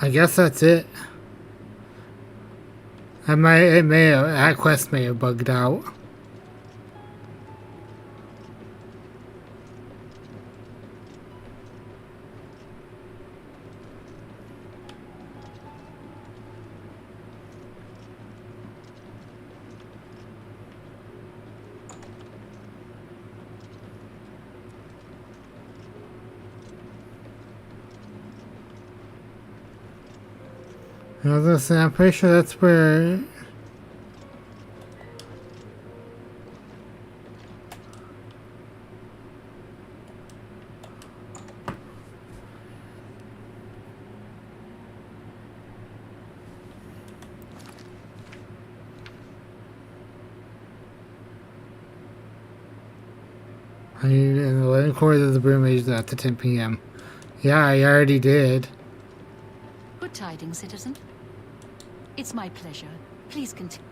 I guess that's it. That quest may have bugged out. I was gonna say, I'm pretty sure that's where. I need an 11 quarters of the Broom Age after 10 p.m. Yeah, I already did. Good tidings, citizen. It's my pleasure. Please continue.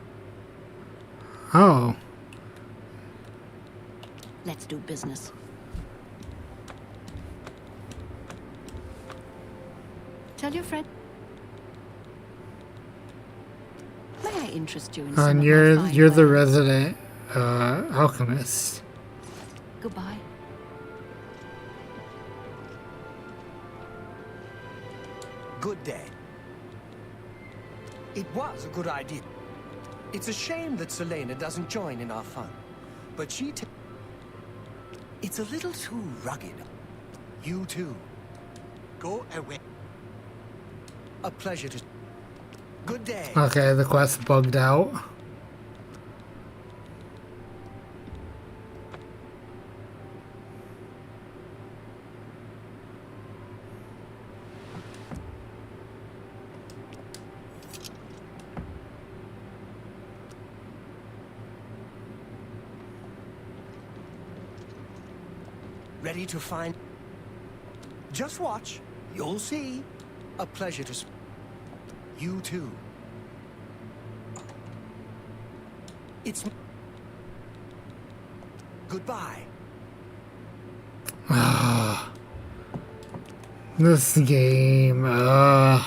Oh. Let's do business. Tell your friend. May I interest you in some And of my you're fine the wares? resident alchemist. Goodbye. Good day. It was a good idea. It's a shame that Selena doesn't join in our fun. But it's a little too rugged. You too. Go away. A pleasure to... Good day. Okay, the quest bugged out. Ready to find... Just watch. You'll see. A pleasure to... You too. It's... Goodbye. This game, I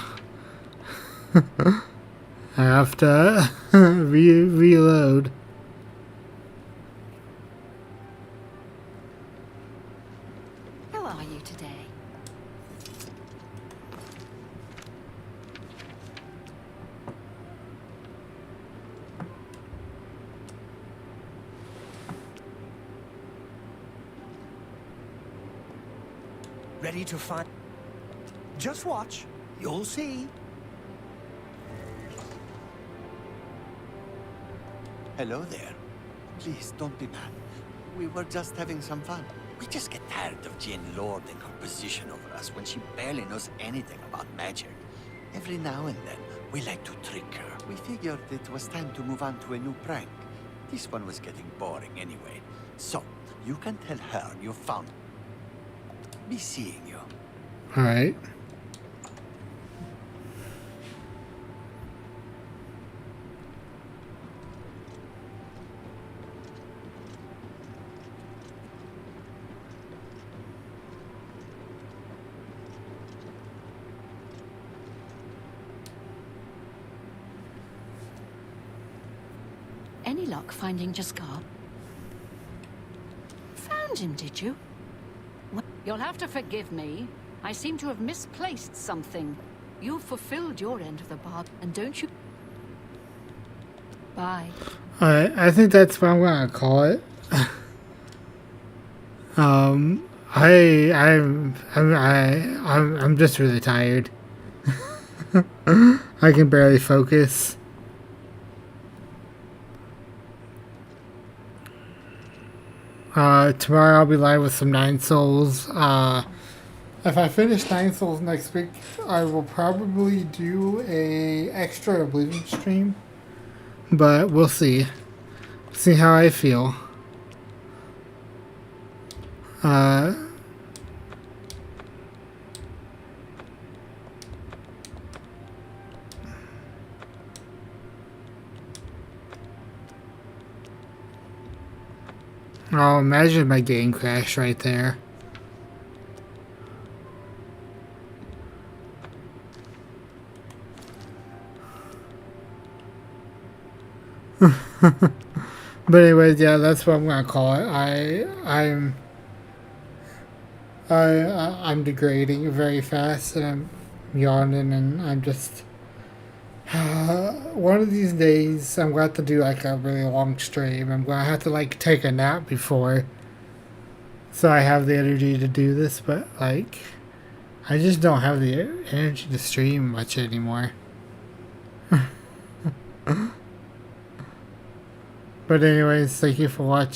have to reload. How are you today? Ready to find... Just watch. You'll see. Hello there. Please, don't be mad. We were just having some fun. We just get tired of Jane lording her position over us when she barely knows anything about magic. Every now and then, we like to trick her. We figured it was time to move on to a new prank. This one was getting boring anyway. So, you can tell her you found... Be seeing you. Alright. Any luck finding Jaskar? Found him, did you? You'll have to forgive me. I seem to have misplaced something. You've fulfilled your end of the bargain, and don't you? Bye. Alright, I think that's what I'm gonna call it. I'm just really tired. I can barely focus. Tomorrow I'll be live with some 9 Souls. If I finish 9 Souls next week, I will probably do a extra Oblivion stream. But we'll see. See how I feel. Oh, imagine my game crash right there. But anyways, yeah, that's what I'm gonna call it. I'm degrading very fast, and I'm yawning, and I'm just. One of these days, I'm gonna have to do like a really long stream. I'm gonna have to like take a nap before, so I have the energy to do this. But like, I just don't have the energy to stream much anymore. But anyways, thank you for watching.